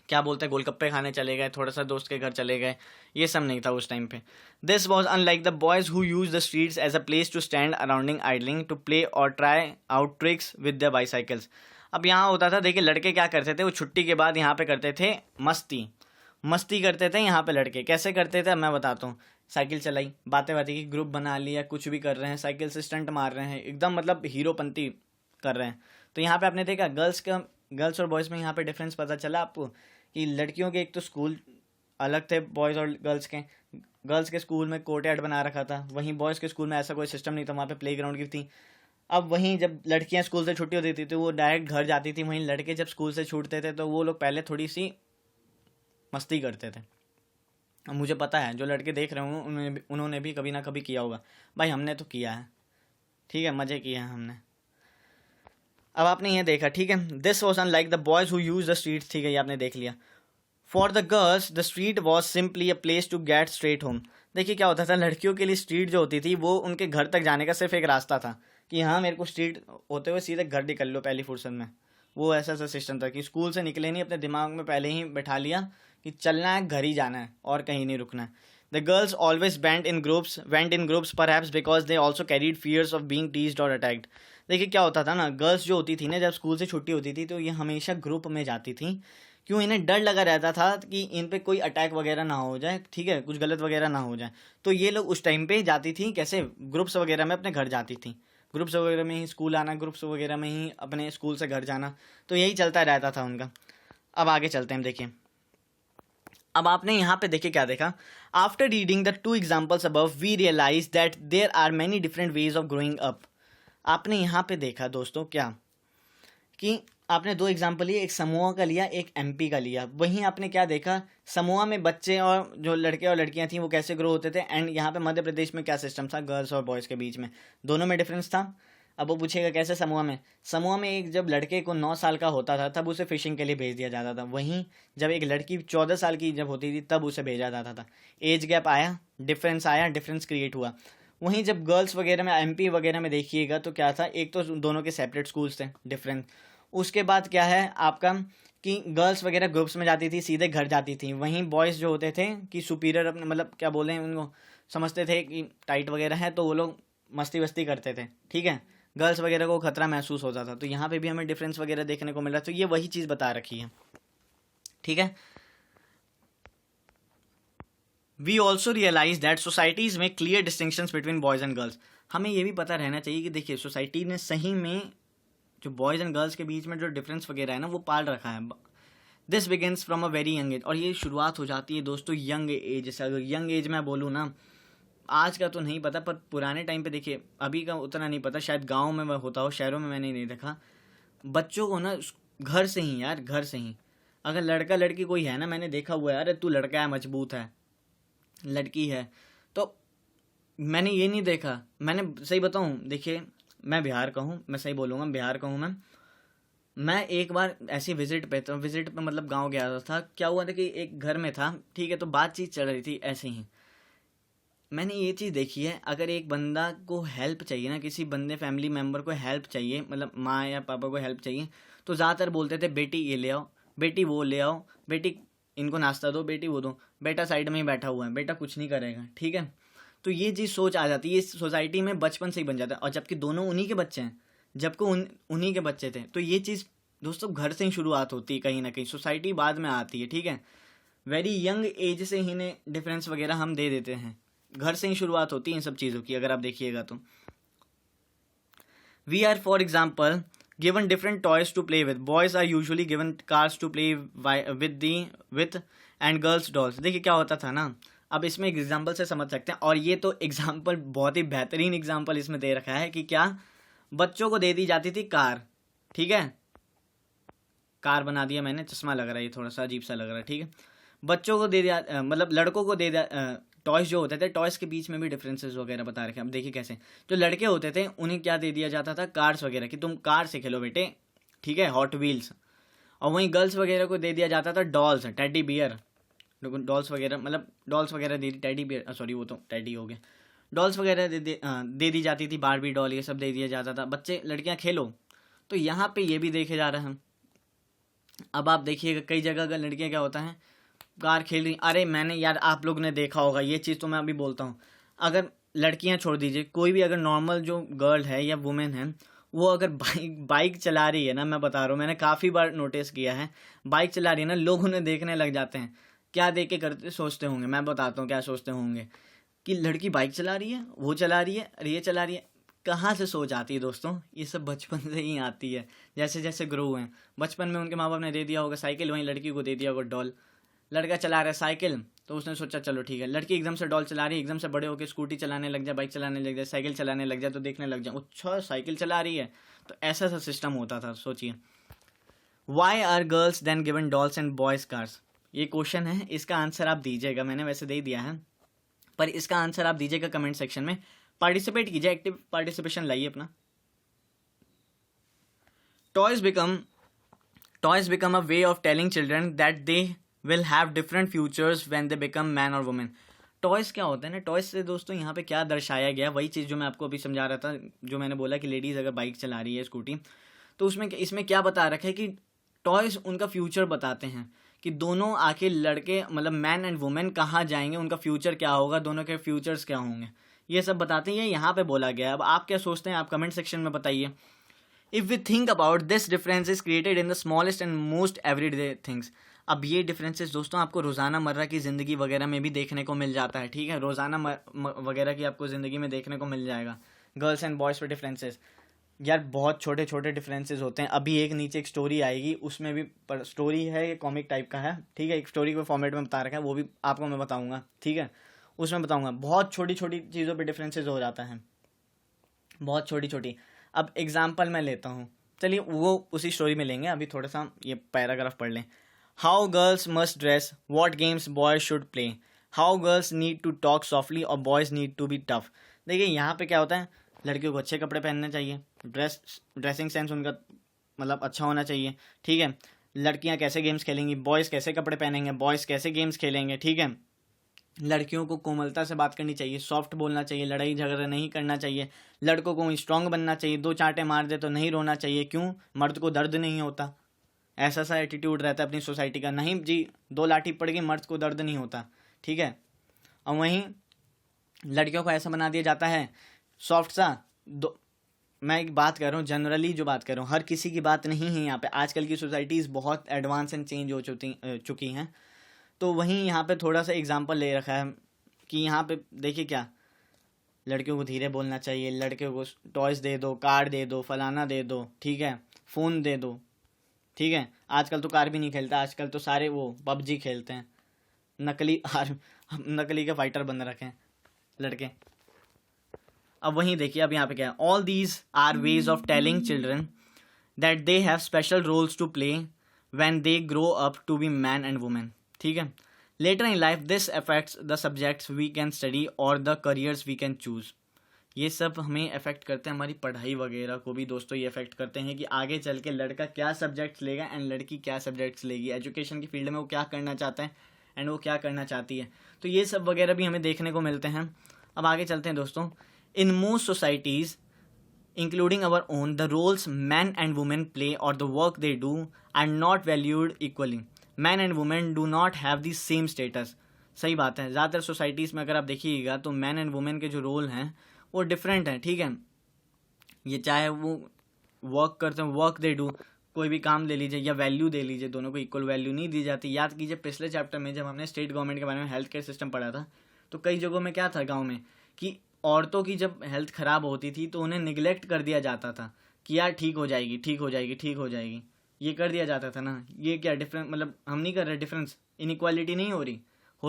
क्या बोलते हैं गोलगप्पे खाने चले गए, थोड़ा सा दोस्त के घर चले गए, ये सब नहीं था उस टाइम पे। This was unlike the boys who use the streets as a place to stand arounding idling to play और try out tricks with the bicycles. अब यहाँ होता था, देखिए लड़के क्या करते थे, वो छुट्टी के बाद यहाँ पे करते थे मस्ती करते थे। यहाँ पे लड़के कैसे करते थे मैं बताता हूँ। साइकिल चलाई, बातें की, ग्रुप बना लिया, कुछ भी कर रहे हैं, साइकिल से स्टंट मार रहे हैं, एकदम मतलब हीरोपंती कर रहे हैं। तो यहाँ पे आपने देखा गर्ल्स और बॉयज़ में यहाँ पे डिफरेंस पता चला आपको कि लड़कियों के एक तो स्कूल अलग थे बॉयज़ और गर्ल्स के स्कूल में कोर्टयार्ड बना रखा था, वहीं बॉयज़ के स्कूल में ऐसा कोई सिस्टम नहीं था, वहाँ पे प्लेग्राउंड की थी। अब वहीं जब लड़कियां स्कूल से छुट्टी होती थी तो वो डायरेक्ट घर जाती थी, वहीं लड़के जब स्कूल से छूटते थे तो वो लोग पहले थोड़ी सी मस्ती करते थे। अब मुझे पता है जो लड़के देख रहे होंगे उन्होंने भी कभी ना कभी किया होगा, भाई हमने तो किया है, ठीक है, मज़े किए हैं हमने। अब आपने ये देखा, ठीक है, this was unlike the boys who use the street, ठीक है, ये आपने देख लिया। For the girls the street was simply a place to get straight home. देखिए क्या होता था, लड़कियों के लिए स्ट्रीट जो होती थी वो उनके घर तक जाने का सिर्फ एक रास्ता था कि हाँ मेरे को स्ट्रीट होते हुए सीधे घर निकल लो पहली फुर्सत में। वो ऐसा सिस्टम था कि स्कूल से निकले नहीं, अपने दिमाग में पहले ही बैठा लिया कि चलना है, घर ही जाना है और कहीं नहीं रुकना है। The girls always went in groups perhaps because they also carried fears of being teased और अटैक्ड। देखिए क्या होता था ना, गर्ल्स जो होती थी ना, जब स्कूल से छुट्टी होती थी तो ये हमेशा ग्रुप में जाती थी। क्यों? इन्हें डर लगा रहता था कि इन पे कोई अटैक वगैरह ना हो जाए, ठीक है, कुछ गलत वगैरह ना हो जाए। तो ये लोग उस टाइम पे जाती थी कैसे, ग्रुप्स वगैरह में अपने घर जाती थी, ग्रुप्स वगैरह में ही स्कूल आना, ग्रुप्स वगैरह में ही अपने स्कूल से घर जाना, तो यही चलता रहता था उनका। अब आगे चलते हैं, देखिए अब आपने यहाँ पे देखिए क्या देखा। After reading the 2 examples above we realize that there are many different ways of growing up. आपने यहाँ पे देखा दोस्तों क्या कि आपने 2 एग्जाम्पल लिए, एक समोआ का लिया, एक एमपी का लिया। वहीं आपने क्या देखा, समोआ में बच्चे और जो लड़के और लड़कियां थी वो कैसे ग्रो होते थे, एंड यहाँ पे मध्य प्रदेश में क्या सिस्टम था गर्ल्स और बॉयज़ के बीच में, दोनों में डिफरेंस था। अब वो पूछेगा कैसे समूह में एक जब लड़के को 9 साल का होता था तब उसे फिशिंग के लिए भेज दिया जाता था, वहीं जब एक लड़की 14 साल की जब होती थी तब उसे भेजा जाता था। एज गैप आया, डिफरेंस क्रिएट हुआ। वहीं जब गर्ल्स वगैरह में एमपी वगैरह में देखिएगा तो क्या था, एक तो दोनों के सेपरेट स्कूल्स थे, डिफरेंस। उसके बाद क्या है आपका कि गर्ल्स वगैरह ग्रुप्स में जाती थी, सीधे घर जाती थी, वहीं बॉयज़ जो होते थे कि सुपीरियर अपने मतलब क्या बोले उनको समझते थे कि टाइट वगैरह है तो वो लोग मस्ती वस्ती करते थे, ठीक है, गर्ल्स वगैरह को खतरा महसूस होता था। तो यहाँ पे भी हमें डिफरेंस वगैरह देखने को मिल रहा है, तो ये वही चीज़ बता रखी है, ठीक है। We also realise that societies में clear distinctions between boys and girls. हमें ये भी पता रहना चाहिए कि देखिए सोसाइटी ने सही में जो बॉयज़ एंड गर्ल्स के बीच में जो डिफरेंस वगैरह है ना वो पाल रखा है। This begins from a very young age, और ये शुरुआत हो जाती है दोस्तों यंग एज से। अगर यंग एज में बोलूँ ना, आज का तो नहीं पता पर पुराने टाइम पे देखिए, अभी का उतना नहीं पता, शायद गांव में वह होता हो, शहरों में मैंने नहीं देखा। बच्चों को ना घर से ही यार, घर से ही अगर लड़का लड़की कोई है ना, मैंने देखा हुआ है, अरे तू लड़का है मजबूत है, लड़की है तो मैंने ये नहीं देखा। मैंने सही बताऊँ, देखिए मैं बिहार का हूँ, मैं सही बोलूँगा बिहार का हूँ मैं एक बार ऐसी विजिट पे मतलब गांव गया था। क्या हुआ था कि एक घर में था, ठीक है, तो बातचीत चल रही थी ऐसे ही। मैंने ये चीज़ देखी है, अगर एक बंदा को हेल्प चाहिए ना, किसी बंदे फैमिली मेम्बर को हेल्प चाहिए, मतलब माँ या पापा को हेल्प चाहिए, तो ज़्यादातर बोलते थे बेटी ये ले आओ, बेटी वो ले आओ, बेटी इनको नाश्ता दो, बेटी वो दो, बेटा साइड में ही बैठा हुआ है, बेटा कुछ नहीं करेगा, ठीक है। तो ये चीज़ सोच आ जाती है, ये सोसाइटी में बचपन से ही बन जाता है। और जबकि दोनों उन्हीं के बच्चे हैं, जबकि उन्हीं के बच्चे थे, तो ये चीज़ दोस्तों घर से ही शुरुआत होती है, कहीं ना कहीं सोसाइटी बाद में आती है, ठीक है। वेरी यंग एज से ही ने डिफरेंस वगैरह हम दे देते हैं, घर से ही शुरुआत होती है इन सब चीज़ों की, अगर आप देखिएगा तो। We are for example given different toys to play with, boys are usually given cars to play with and girls dolls. देखिए क्या होता था ना, अब इसमें एक एग्जाम्पल से समझ सकते हैं, और ये तो एग्जाम्पल बहुत ही बेहतरीन एग्जाम्पल इसमें दे रखा है कि क्या बच्चों को दे दी जाती थी कार, ठीक है, कार बना दिया मैंने, चश्मा लग रहा है, ये थोड़ा सा अजीब सा लग रहा है, ठीक है। बच्चों को दे दिया, मतलब लड़कों को दे दिया टॉयज जो होते थे, टॉयज के बीच में भी डिफरेंसेस वगैरह बता रखे। अब देखिए कैसे, जो लड़के होते थे उन्हें क्या दे दिया जाता था, कार्स वगैरह, कि तुम कार से खेलो बेटे, ठीक है, हॉट व्हील्स। और वहीं गर्ल्स वगैरह को दे दिया जाता था डॉल्स, टेडी बियर, डॉल्स वगैरह, मतलब डॉल्स वगैरह दे दी, टेडी बियर सॉरी वो तो टेडी हो गया, डॉल्स वगैरह दे दी जाती थी, बारबी डॉल ये सब दे दिया जाता था, बच्चे लड़कियां खेलो। तो यहाँ पे ये भी देखे जा रहा है। अब आप देखिएगा कई जगह अगर लड़कियां क्या होता है, कार खेल रही, अरे मैंने यार आप लोग ने देखा होगा ये चीज़, तो मैं अभी बोलता हूँ, अगर लड़कियां छोड़ दीजिए, कोई भी अगर नॉर्मल जो गर्ल है या वुमेन है, वो अगर बाइक चला रही है ना, मैं बता रहा हूँ, मैंने काफ़ी बार नोटिस किया है, बाइक चला रही है ना, लोग उन्हें देखने लग जाते हैं। क्या देख के करते सोचते होंगे, मैं बताता हूँ क्या सोचते होंगे, कि लड़की बाइक चला रही है, वो चला रही है, अरे ये चला रही है। कहाँ से सोच आती है दोस्तों, ये सब बचपन से ही आती है, जैसे जैसे ग्रो हुए हैं। बचपन में उनके माँ बाप ने दे दिया होगा साइकिल, वहीं लड़की को दे दिया होगा डॉल। लड़का चला रहा है साइकिल, तो उसने सोचा चलो ठीक है, लड़की एकदम से डॉल चला रही है, एकदम से बड़े होकर स्कूटी चलाने लग जाए, बाइक चलाने लग जाए, साइकिल चलाने लग जाए, तो देखने लग जाए अच्छा साइकिल चला रही है। तो ऐसा सा सिस्टम होता था, सोचिए। Why are girls then given dolls and boys cars, ये क्वेश्चन है, इसका आंसर आप दीजिएगा, मैंने वैसे दे दिया है, पर इसका आंसर आप दीजिएगा कमेंट सेक्शन में। पार्टिसिपेट कीजिए, एक्टिव पार्टिसिपेशन लाइए अपना। Toys become a way of telling children that they will have different futures when they become man और वुमेन। टॉयज क्या होता है ना, टॉयज से दोस्तों यहाँ पे क्या दर्शाया गया, वही चीज़ जो मैं आपको अभी समझा रहा था, जो मैंने बोला कि लेडीज़ अगर बाइक चला रही है, स्कूटी, तो उसमें इसमें क्या बता रखा है कि टॉयज उनका फ्यूचर बताते हैं, कि दोनों आके लड़के मतलब मैन एंड वुमेन कहाँ जाएंगे, उनका फ्यूचर क्या होगा, दोनों के फ्यूचर्स क्या होंगे, ये सब बताते हैं, ये यहाँ पे बोला गया है। अब आप क्या सोचते हैं, आप कमेंट सेक्शन में बताइए। If we think about this difference is created in the smallest and most everyday things. अब ये डिफरेंसेस दोस्तों आपको रोज़ाना मर्रा की ज़िंदगी वगैरह में भी देखने को मिल जाता है, ठीक है, रोज़ाना वगैरह की आपको ज़िंदगी में देखने को मिल जाएगा। गर्ल्स एंड बॉयज़ पे डिफरेंसेस, यार बहुत छोटे छोटे डिफरेंसेस होते हैं। अभी एक नीचे एक स्टोरी आएगी, उसमें भी, पर स्टोरी है ये कॉमिक टाइप का है, ठीक है, एक स्टोरी के फॉर्मेट में बता रखा है, वो भी आपको मैं बताऊंगा, ठीक है, उसमें बताऊंगा। बहुत छोटी छोटी चीज़ों पे डिफरेंसेस हो जाता है, बहुत छोटी छोटी। अब एग्जाम्पल मैं लेता हूँ, चलिए वो उसी स्टोरी में लेंगे, अभी थोड़ा सा ये पैराग्राफ पढ़ लें। How girls must dress, what games boys should play, how girls need to talk softly और boys need to be tough. देखिए यहाँ पे क्या होता है, लड़कियों को अच्छे कपड़े पहनने चाहिए, ड्रेसिंग सेंस उनका मतलब अच्छा होना चाहिए, ठीक है। लड़कियां कैसे गेम्स खेलेंगी, बॉयज़ कैसे कपड़े पहनेंगे, बॉयज़ कैसे गेम्स खेलेंगे, ठीक है। लड़कियों को कोमलता से बात करनी चाहिए, सॉफ्ट बोलना चाहिए, लड़ाई झगड़ा नहीं करना चाहिए। लड़कों को स्ट्रांग बनना चाहिए, दो चांटे मार दे तो नहीं रोना चाहिए, क्यों, मर्द को दर्द नहीं होता, ऐसा सा एटीट्यूड रहता है अपनी सोसाइटी का। नहीं जी, दो लाठी पड़ गई, मर्द को दर्द नहीं होता, ठीक है। और वहीं लड़कियों को ऐसा बना दिया जाता है सॉफ्ट सा। मैं एक बात कर रहा हूँ, जनरली जो बात कर रहा हूँ, हर किसी की बात नहीं है यहाँ पे। आजकल की सोसाइटीज़ बहुत एडवांस एंड चेंज हो चुकी हैं। तो वहीं यहाँ पे थोड़ा सा एग्जांपल ले रखा है कि यहाँ पे देखिए क्या, लड़कियों को धीरे बोलना चाहिए, लड़कियों को टॉयज़ दे दो, कार दे दो, फलाना दे दो, ठीक है, फ़ोन दे दो, ठीक है। आजकल तो कार भी नहीं खेलता, आजकल तो सारे वो पबजी खेलते हैं, नकली के फाइटर बन रखे हैं लड़के। अब वहीं देखिए, अब यहाँ पे क्या है, all these are ways of telling children that they have special roles to play when they grow up to be man and women, ठीक है। Later in life this affects the subjects we can study और the careers we can choose. ये सब हमें affect करते हैं, हमारी पढ़ाई वगैरह को भी दोस्तों ये अफेक्ट करते हैं कि आगे चल के लड़का क्या सब्जेक्ट्स लेगा एंड लड़की क्या सब्जेक्ट्स लेगी, एजुकेशन की फील्ड में वो क्या करना चाहता है एंड वो क्या करना चाहती है। तो ये सब वगैरह भी हमें देखने को मिलते हैं। अब आगे चलते हैं दोस्तों। In most societies including our own, the roles men and women play or the work they do are not valued equally. Men and women do not have the same status. सही बात है, ज़्यादातर सोसाइटीज़ में अगर आप देखिएगा तो man and women के जो रोल हैं वो डिफरेंट हैं, ठीक है। ये चाहे वो वर्क करते हैं, वर्क दे डू, कोई भी काम ले लीजिए या वैल्यू दे लीजिए, दोनों को इक्वल वैल्यू नहीं दी जाती। याद कीजिए पिछले चैप्टर में जब हमने स्टेट गवर्नमेंट के बारे में हेल्थ केयर सिस्टम पढ़ा था, तो कई जगहों में क्या था गाँव में कि औरतों की जब हेल्थ ख़राब होती थी तो उन्हें निगलेक्ट कर दिया जाता था कि यार ठीक हो जाएगी, ठीक हो जाएगी, ठीक हो जाएगी, ये कर दिया जाता था ना। ये क्या डिफरेंस, मतलब हम नहीं कर रहे डिफरेंस, इनइक्वालिटी नहीं हो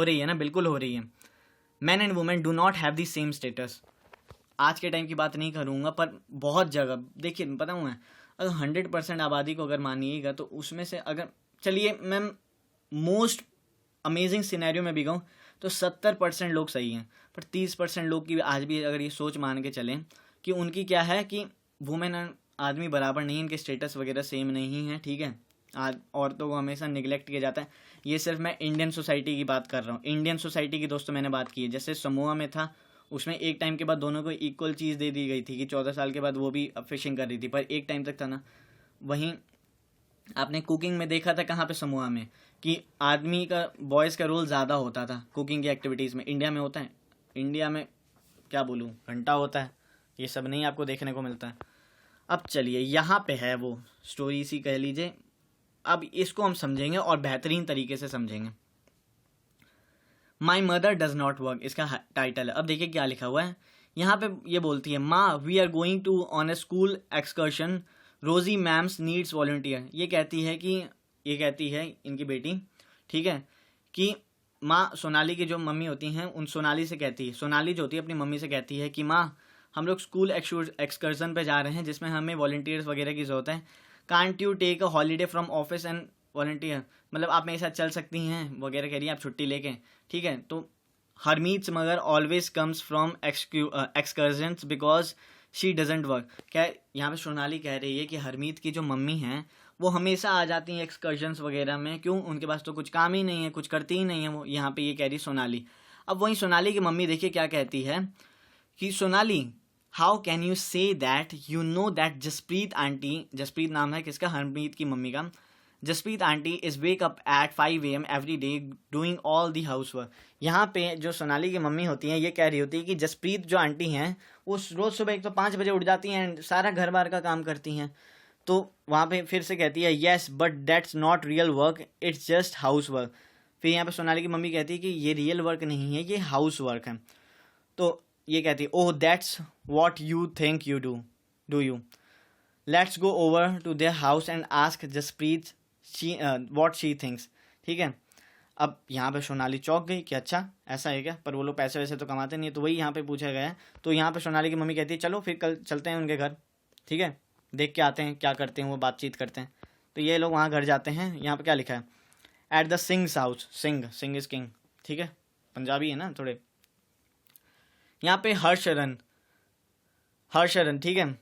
रही है ना, बिल्कुल हो रही है। Man and women do not have the same status. आज के टाइम की बात नहीं करूँगा, पर बहुत जगह देखिए, बताऊँ मैं, अगर 100% आबादी को अगर मानिएगा तो उसमें से अगर, चलिए मैं मोस्ट अमेजिंग सिनेरियो में भी कहूँ तो 70% लोग सही हैं, पर 30% लोग की आज भी अगर ये सोच मान के चलें कि उनकी क्या है कि वुमेन आदमी बराबर नहीं, इनके स्टेटस वगैरह सेम नहीं है, ठीक है। औरतों को हमेशा निगलेक्ट किया जाता है। ये सिर्फ मैं इंडियन सोसाइटी की बात कर रहा हूँ। इंडियन सोसाइटी की दोस्तों मैंने बात की है, जैसे समोआ में था, उसमें एक टाइम के बाद दोनों को इक्वल चीज़ दे दी गई थी कि 14 साल के बाद वो भी फिशिंग कर रही थी, पर एक टाइम तक था ना। वहीं आपने कुकिंग में देखा था कहाँ पे, समोआ में, कि आदमी का, बॉयज़ का रोल ज़्यादा होता था कुकिंग की एक्टिविटीज़ में। इंडिया में होता है, इंडिया में क्या बोलूँ, घंटा होता है, ये सब नहीं आपको देखने को मिलता है। अब चलिए यहाँ पे है वो स्टोरी सी कह लीजिए, अब इसको हम समझेंगे और बेहतरीन तरीके से समझेंगे। My mother does not work, इसका टाइटल है। अब देखिए क्या लिखा हुआ है यहाँ पे। ये बोलती है, माँ we are going to on a school excursion, Rosie ma'am's needs volunteer. ये कहती है इनकी बेटी, ठीक है, कि माँ, सोनाली की जो मम्मी होती हैं, उन सोनाली से कहती है, सोनाली जो होती है अपनी मम्मी से कहती है कि माँ हम लोग स्कूल एक्सकर्सन पे जा रहे हैं जिसमें हमें वॉलंटियर्स वगैरह की ज़रूरत है। Can't you take a holiday from office and volunteer, मतलब आप मेरे साथ चल सकती हैं वगैरह कह रही हैं, आप छुट्टी लेके, ठीक है। तो Harmeet's mother always comes from excursions because she doesn't work. क्या यहाँ पे सोनाली कह रही है कि हरमीत की जो मम्मी हैं वो हमेशा आ जाती हैं एक्सकर्जन्स वगैरह में, क्यों, उनके पास तो कुछ काम ही नहीं है, कुछ करती ही नहीं है वो, यहाँ पे ये कह रही सोनाली। अब वहीं सोनाली की मम्मी देखिए क्या कहती है कि सोनाली how can you say that, you know that Jaspreet aunty, Jaspreet नाम है किसका, हरमीत की मम्मी का, Jaspreet aunty is wake up at 5 AM every day doing all the house work. यहाँ पे जो सोनाली की मम्मी होती हैं ये कह रही होती है कि जसप्रीत जो आंटी हैं वो रोज़ सुबह एक तो 5 बजे उठ जाती हैं, सारा घर बार का काम करती हैं। तो वहाँ पे फिर से कहती है, yes but that's not real work, it's just house work. फिर यहाँ पे सोनाली की मम्मी कहती है कि ये रियल वर्क नहीं है, ये हाउस वर्क है। तो ये कहती है, oh that's what you think you do you, let's go over to their house and ask Jaspreet what she thinks, ठीक है। अब यहाँ पे सोनाली चौंक गई कि अच्छा ऐसा है क्या, पर वो लोग पैसे वैसे तो कमाते नहीं है, तो वही यहाँ पे पूछा गया है। तो यहाँ पे सोनाली की मम्मी कहती है चलो फिर कल चलते हैं उनके घर, ठीक है, देख के आते हैं क्या करते हैं, वो बातचीत करते हैं। तो ये लोग वहाँ घर जाते हैं। यहाँ पे क्या लिखा है, at the Singh's house, Singh is king, ठीक है, पंजाबी है ना थोड़े। यहाँ पे हर्षरन, ठीक है,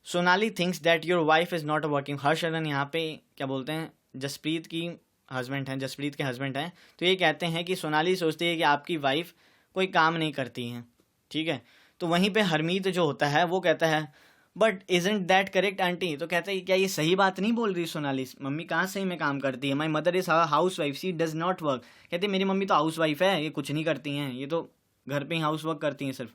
Sonali thinks that your wife is not working. Harsharan यहाँ पे क्या बोलते हैं, जसप्रीत की हस्बैंड हैं, जसप्रीत के हस्बैंड हैं। तो ये कहते हैं कि सोनाली सोचती है कि आपकी वाइफ कोई काम नहीं करती हैं, ठीक है। तो वहीं पे हरमीत जो होता है वो कहता है, but isn't that correct aunty. तो कहते हैं क्या ये सही बात नहीं बोल रही सोनाली, मम्मी कहाँ सही में काम करती है, my mother is house wife, she does not work. कहते मेरी मम्मी तो हाउस वाइफ है, ये कुछ नहीं करती हैं, ये तो घर पे ही हाउस वर्क करती हैं सिर्फ।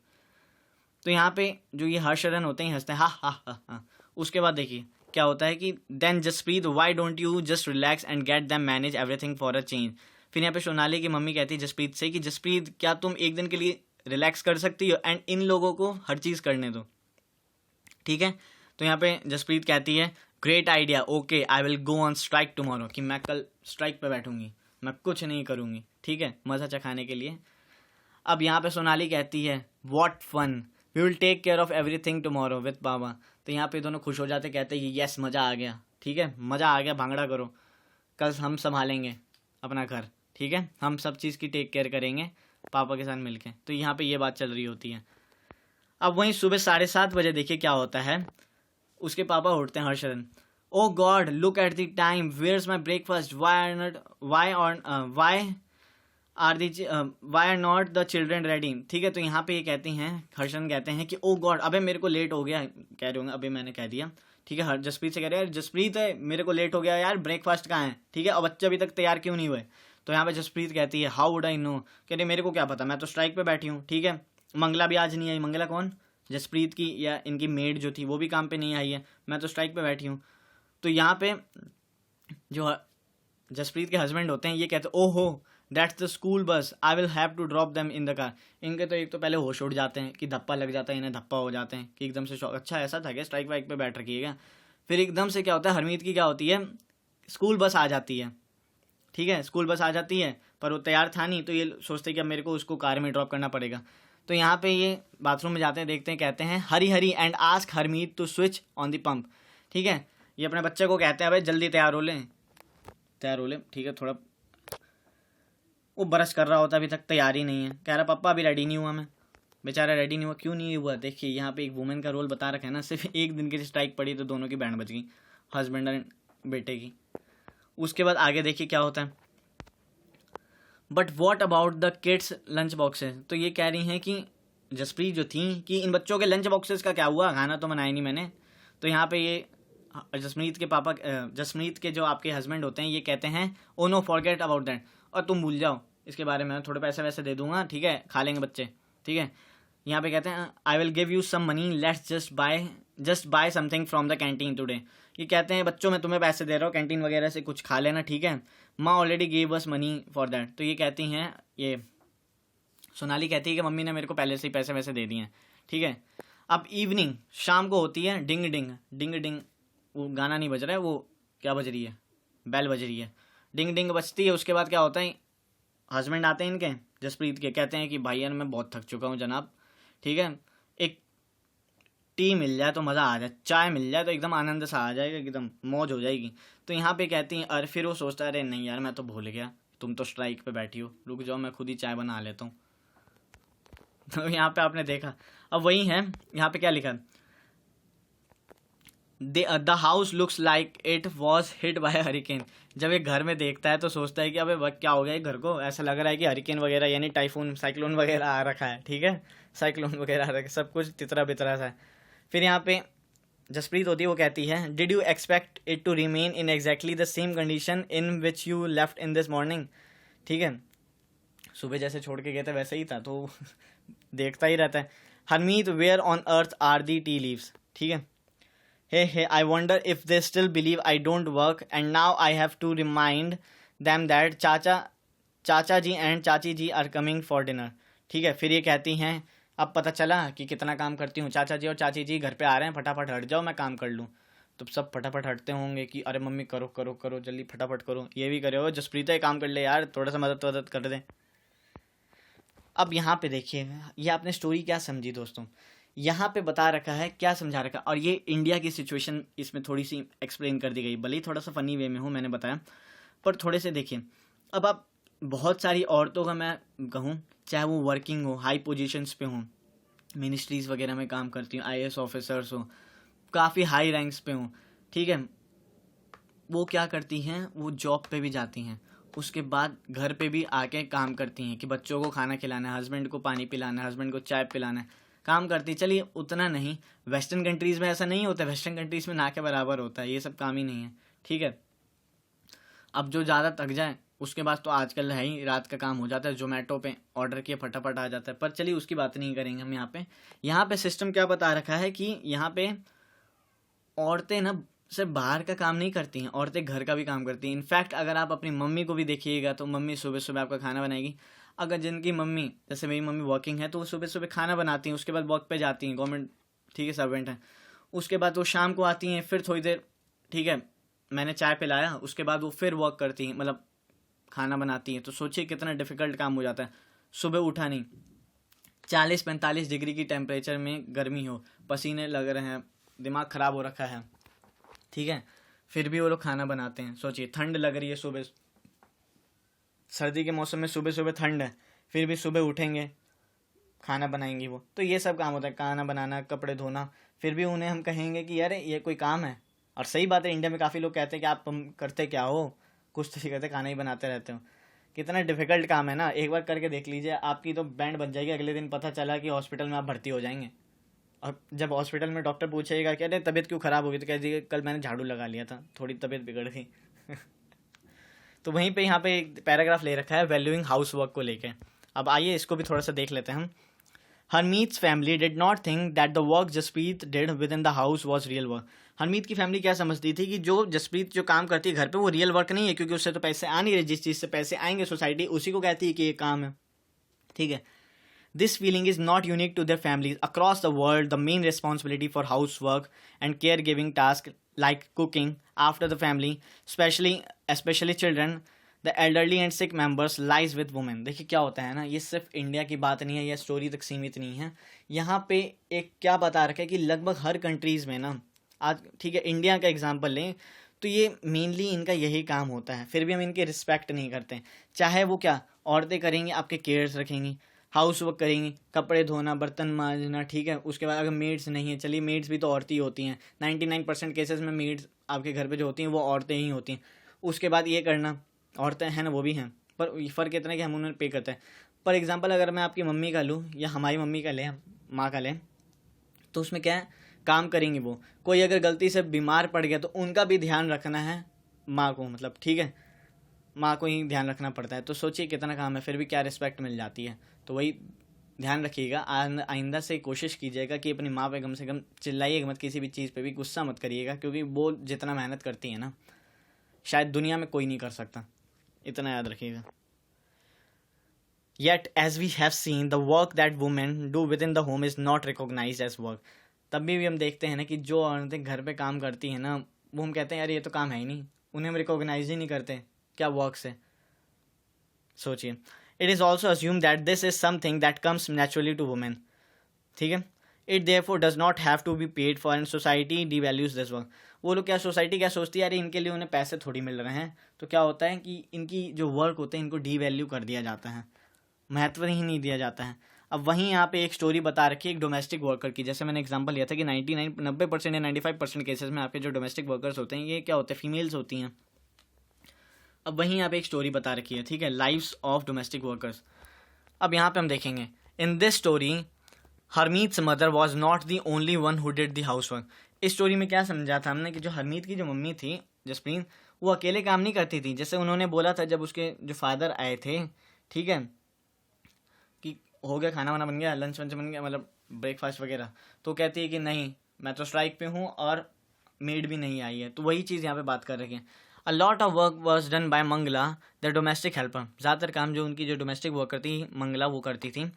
तो यहाँ पे जो ये हर्षरन होते हैं हंसते हैं, हा हा हा हा। उसके बाद देखिए क्या होता है कि then Jaspreet why don't you just relax and get them manage everything for a change. फिर यहाँ पे सोनाली की मम्मी कहती है जसप्रीत से कि जसप्रीत क्या तुम एक दिन के लिए रिलैक्स कर सकती हो एंड इन लोगों को हर चीज़ करने दो, ठीक है। तो यहाँ पे जसप्रीत कहती है great idea, okay I will go on strike tomorrow, कि मैं कल स्ट्राइक पे बैठूंगी, मैं कुछ नहीं करूंगी, ठीक है, मज़ा चखाने के लिए। अब यहाँ पे सोनाली कहती है what fun, we will take care of everything tomorrow with Baba. तो यहाँ पे दोनों खुश हो जाते, कहते हैं यस मज़ा आ गया, ठीक है, मज़ा आ गया, भांगड़ा करो, कल हम संभालेंगे अपना घर, ठीक है, हम सब चीज़ की टेक केयर करेंगे पापा के साथ मिलके। तो यहाँ पे ये बात चल रही होती है। अब वहीं सुबह 7:30 बजे देखिए क्या होता है, उसके पापा उठते हैं Harsharan, oh God look at the time, where is my breakfast, why are not the children ready, ठीक है। तो यहाँ पे ये कहती हैं, हर्षन कहते हैं कि ओ गॉड अबे मेरे को लेट हो गया, कह रहे होंगे अभी मैंने कह दिया, ठीक है। जसप्रीत से कह रहे हैं जसप्रीत है मेरे को लेट हो गया यार, ब्रेकफास्ट कहाँ है, ठीक है, और बच्चे अभी तक तैयार क्यों नहीं हुए। तो यहाँ पे जसप्रीत कहती है हाउ वुड आई नो, कह रहे मेरे को क्या पता, मैं तो स्ट्राइक पे बैठी हूँ, ठीक है। मंगला भी आज नहीं आई, मंगला कौन, जसप्रीत की या इनकी मेड जो थी वो भी काम पे नहीं आई है, मैं तो स्ट्राइक पे बैठी हूँ। तो यहाँ पे जो जसप्रीत के हस्बैंड होते हैं ये कहते हैं ओहो that's the school bus, I will have to drop them in the car. इनके तो एक तो पहले होश उड़ जाते हैं कि धप्पा लग जाता है, इन्हें धप्पा हो जाते हैं कि एकदम से अच्छा ऐसा था क्या, स्ट्राइक वाइक पे बैठ रखी है क्या। फिर एकदम से क्या होता है, हरमीत की क्या होती है, स्कूल बस आ जाती है, ठीक है, स्कूल बस आ जाती है, पर वो तैयार था नहीं, तो ये सोचते कि अब मेरे को उसको कार में ड्रॉप करना पड़ेगा। तो यहाँ पे ये बाथरूम में जाते हैं, देखते हैं, कहते हैं hurry hurry and ask Harmeet to switch on the pump, ठीक है। ये अपने बच्चे को कहते हैं भाई जल्दी तैयार हो लें, ठीक है, थोड़ा वो ब्रश कर रहा होता है, अभी तक तैयार ही नहीं है, कह रहा पापा अभी रेडी नहीं हुआ मैं, बेचारा रेडी नहीं हुआ। क्यों नहीं हुआ? देखिए यहाँ पे एक वुमेन का रोल बता रखा है ना, सिर्फ एक दिन की स्ट्राइक पड़ी तो दोनों की बैंड बज गई, हस्बैंड एंड बेटे की। उसके बाद आगे देखिए क्या होता है। But what about the kids lunch boxes, तो ये कह रही हैं कि जसप्रीत जो थी कि इन बच्चों के लंच बॉक्सेस का क्या हुआ, खाना तो बनाया नहीं मैंने। तो यहाँ पे ये जसप्रीत के पापा, जसप्रीत के जो आपके हस्बैंड होते हैं, ये कहते हैं oh no forget about that, और तुम भूल जाओ इसके बारे में, थोड़े पैसे वैसे दे दूंगा, ठीक है, खा लेंगे बच्चे, ठीक है। यहाँ पे कहते हैं I will give you some money, let's just buy something from the canteen today. ये कहते हैं बच्चों मैं तुम्हें पैसे दे रहा हूँ, कैंटीन वगैरह से कुछ खा लेना, ठीक है। माँ already give us money for that. तो ये कहती हैं, ये सोनाली कहती है कि मम्मी ने मेरे को पहले से ही पैसे वैसे दे दिए हैं, ठीक है। अब इवनिंग शाम को होती है, डिंग डिंग डिंग डिंग, वो गाना नहीं बज रहा है, वो क्या बज रही है, बेल बज रही है, डिंग डिंग बजती है। उसके बाद क्या होता है, हस्बैंड आते हैं इनके, जसप्रीत के, कहते हैं कि भाई यार मैं बहुत थक चुका हूँ जनाब, ठीक है, एक टी मिल जाए तो मज़ा आ जाए, चाय मिल जाए तो एकदम आनंद सा आ जाएगा, एकदम मौज हो जाएगी। तो यहाँ पे कहती हैं, अरे फिर वो सोचता है अरे नहीं यार मैं तो भूल गया, तुम तो स्ट्राइक पे बैठी हो, रुक जाओ मैं खुद ही चाय बना लेता हूँ। तो यहाँ पे आपने देखा, अब वही है, यहाँ पे क्या लिखा, the house looks like it was hit by hurricane. जब ये घर में देखता है तो सोचता है कि अबे वक्त क्या हो गया घर को, ऐसा लग रहा है कि हरिकेन वगैरह यानी टाइफून साइक्लोन वगैरह आ रखा है, ठीक है, साइक्लोन वगैरह आ रखा है, सब कुछ तितरा बितरा सा है। फिर यहाँ पे जसप्रीत होती है, वो कहती है did you expect it to remain in exactly the same condition in which you left in this morning, ठीक है, सुबह जैसे छोड़ के गए थे वैसे ही था, तो देखता ही रहता है। Harmeet where on earth are the tea leaves, ठीक है। Hey, I wonder if they still believe I don't work and now I have to remind them that चाचा जी एंड चाची जी आर कमिंग फॉर डिनर, ठीक है। फिर ये कहती हैं अब पता चला कि कितना काम करती हूँ, चाचा जी और चाची जी घर पे आ रहे हैं, फटाफट हट जाओ मैं काम कर लूँ। तो सब फटाफट हटते होंगे कि अरे मम्मी करो करो करो जल्दी फटाफट करो, ये भी करे हो जसप्रीत ये काम कर ले यार, थोड़ा सा मदद कर दे। अब यहाँ पे देखिए, ये आपने स्टोरी क्या समझी दोस्तों, यहाँ पे बता रखा है, क्या समझा रखा, और ये इंडिया की सिचुएशन इसमें थोड़ी सी एक्सप्लेन कर दी गई, भले ही थोड़ा सा फनी वे में हो, मैंने बताया, पर थोड़े से देखिए। अब आप बहुत सारी औरतों का मैं कहूँ, चाहे वो वर्किंग हो, हाई पोजीशंस पे हों, मिनिस्ट्रीज़ वगैरह में काम करती हूँ, IAS ऑफिसर्स हो, काफ़ी हाई रैंक्स पे हों, ठीक है, वो क्या करती हैं, वो जॉब पे भी जाती हैं, उसके बाद घर पे भी आके काम करती हैं कि बच्चों को खाना खिलाना है, हस्बैंड को पानी पिलाना है, हस्बैंड को चाय पिलाना है, काम करती। चलिए उतना नहीं, वेस्टर्न कंट्रीज़ में ऐसा नहीं होता, वेस्टर्न कंट्रीज़ में ना के बराबर होता है, ये सब काम ही नहीं है, ठीक है। अब जो ज़्यादा थक जाए उसके बाद तो आजकल है ही, रात का काम हो जाता है, जोमेटो पे ऑर्डर किए फटाफट आ जाता है, पर चलिए उसकी बात नहीं करेंगे हम। यहाँ पे सिस्टम क्या बता रखा है कि यहाँ पे औरतें ना सिर्फ बाहर का काम नहीं करती हैं, औरतें घर का भी काम करती हैं। इनफैक्ट अगर आप अपनी मम्मी को भी देखिएगा तो मम्मी सुबह सुबह आपका खाना बनाएगी। अगर जिनकी मम्मी, जैसे मेरी मम्मी वर्किंग है, तो वो सुबह सुबह खाना बनाती हैं, उसके बाद वर्क पे जाती हैं, गवर्नमेंट, ठीक है, सर्वेंट है, उसके बाद वो शाम को आती हैं, फिर थोड़ी देर, ठीक है, मैंने चाय पिलाया, उसके बाद वो फिर वर्क करती हैं, मतलब खाना बनाती हैं। तो सोचिए कितना डिफिकल्ट काम हो जाता है। सुबह उठा नहीं, 40-45 डिग्री की टेम्परेचर में गर्मी हो, पसीने लग रहे हैं, दिमाग ख़राब हो रखा है, ठीक है, फिर भी वो लोग खाना बनाते हैं। सोचिए ठंड लग रही है, सुबह सर्दी के मौसम में सुबह सुबह ठंड है, फिर भी सुबह उठेंगे, खाना बनाएंगी वो। तो ये सब काम होता है, खाना बनाना, कपड़े धोना, फिर भी उन्हें हम कहेंगे कि यार ये कोई काम है। और सही बात है, इंडिया में काफ़ी लोग कहते हैं कि आप करते क्या हो, कुछ तो कहते, खाना ही बनाते रहते हो। कितना डिफिकल्ट काम है ना, एक बार करके देख लीजिए, आपकी तो बैंड बन जाएगी। अगले दिन पता चला कि हॉस्पिटल में आप भर्ती हो जाएंगे, और जब हॉस्पिटल में डॉक्टर पूछेगा कि अरे तबीयत क्यों ख़राब हो गई, तो कह दीजिए कल मैंने झाड़ू लगा लिया था, थोड़ी तबीयत बिगड़ गई। तो वहीं पे यहाँ पे एक पैराग्राफ ले रखा है वैल्यूइंग हाउस वर्क को लेके। अब आइए इसको भी थोड़ा सा देख लेते हैं हम। Harmeet's family did not think that the work Jaspreet did with in the house was real work. Harmeet की फैमिली क्या समझती थी कि जो जसप्रीत जो काम करती है घर पे वो रियल वर्क नहीं है, क्योंकि उससे तो पैसे आ नहीं रहे, जिस चीज़ से पैसे आएंगे सोसाइटी उसी को कहती है कि ये काम है, ठीक है। This feeling is not unique to their families across the world. The main responsibility for house work and care giving task like cooking after the family, specially children, the elderly and sick members lies with women. देखिए क्या होता है ना, ये सिर्फ India की बात नहीं है, यह स्टोरी तक सीमित नहीं है। यहाँ पे एक क्या बता रखा है कि लगभग हर कंट्रीज़ में ना, आज ठीक है इंडिया का एग्जांपल लें तो ये मेनली इनका यही काम होता है, फिर भी हम इनकी रिस्पेक्ट नहीं करते। चाहे वो क्या औरतें करेंगी, आपके केयर्स रखेंगी, हाउस वर्क करेंगी, कपड़े धोना, बर्तन मांजना, ठीक है। उसके बाद अगर मेड्स नहीं है, चलिए मेड्स भी तो औरतें ही होती हैं, 99% केसेस में मेड्स आपके घर पे जो होती हैं वो औरतें ही होती हैं। उसके बाद ये करना, औरतें हैं ना, वो भी हैं, पर फ़र्क इतना है कि हम उन्हें पे करते हैं। फॉर एग्जांपल अगर मैं आपकी मम्मी का लूँ या हमारी मम्मी का लें, माँ का लें, तो उसमें क्या है, काम करेंगी वो। कोई अगर गलती से बीमार पड़ गया तो उनका भी ध्यान रखना है माँ को, मतलब ठीक है, माँ को ही ध्यान रखना पड़ता है। तो सोचिए कितना काम है, फिर भी क्या रिस्पेक्ट मिल जाती है। तो वही ध्यान रखिएगा, आइंदा से कोशिश कीजिएगा कि अपनी माँ पे कम से कम चिल्लाइएगा मत, किसी भी चीज़ पे भी गुस्सा मत करिएगा, क्योंकि वो जितना मेहनत करती है ना, शायद दुनिया में कोई नहीं कर सकता, इतना याद रखिएगा। Yet, as we have seen, the work that women do within the home is not recognized as work. तब भी हम देखते हैं ना कि जो औरतें घर पे काम करती हैं ना, वो हम कहते हैं यार ये तो काम है ही नहीं, उन्हें हम रिकॉग्नाइज ही नहीं करते, क्या वर्क से। सोचिए, it is also assume that this is something that comes naturally to women, ठीक है। It therefore does not have to be paid for, and society devalues this work. वो लोग क्या, सोसाइटी क्या सोचती है, यार इनके लिए उन्हें पैसे थोड़ी मिल रहे हैं, तो क्या होता है कि इनकी जो वर्क होते हैं इनको डिवैल्यू कर दिया जाता है, महत्व ही नहीं दिया जाता है। अब वहीं यहाँ पे एक स्टोरी बता रखी है एक डोमेस्टिक वर्कर की, जैसे मैंने एग्जांपल लिया था कि 90% या 95% केसेस में आपके जो डोमेस्टिक वर्कर्स होते हैं ये क्या होते हैं, फीमेल्स होती हैं। अब वहीं यहाँ पे एक स्टोरी बता रखी है, ठीक है, लाइव्स ऑफ डोमेस्टिक वर्कर्स। अब यहाँ पे हम देखेंगे, in this story Harmeet's mother was not the only one who did the house work. इस स्टोरी में क्या समझा था हमने कि जो हरमीत की जो मम्मी थी जसप्रीन, वो अकेले काम नहीं करती थी। जैसे उन्होंने बोला था जब उसके जो फादर आए थे, ठीक है, कि हो गया, खाना वाना बन गया, लंच वंच बन गया, मतलब ब्रेकफास्ट वगैरह, तो कहती है कि नहीं मैं तो स्ट्राइक पे हूँ और मेड भी नहीं आई है। तो वही चीज़ यहाँ पे बात कर रहे हैं। A lot of work was done by Mangala the domestic helper. ज़्यादातर काम जो उनकी जो डोमेस्टिक वर्कर थी मंगला वो करती थी।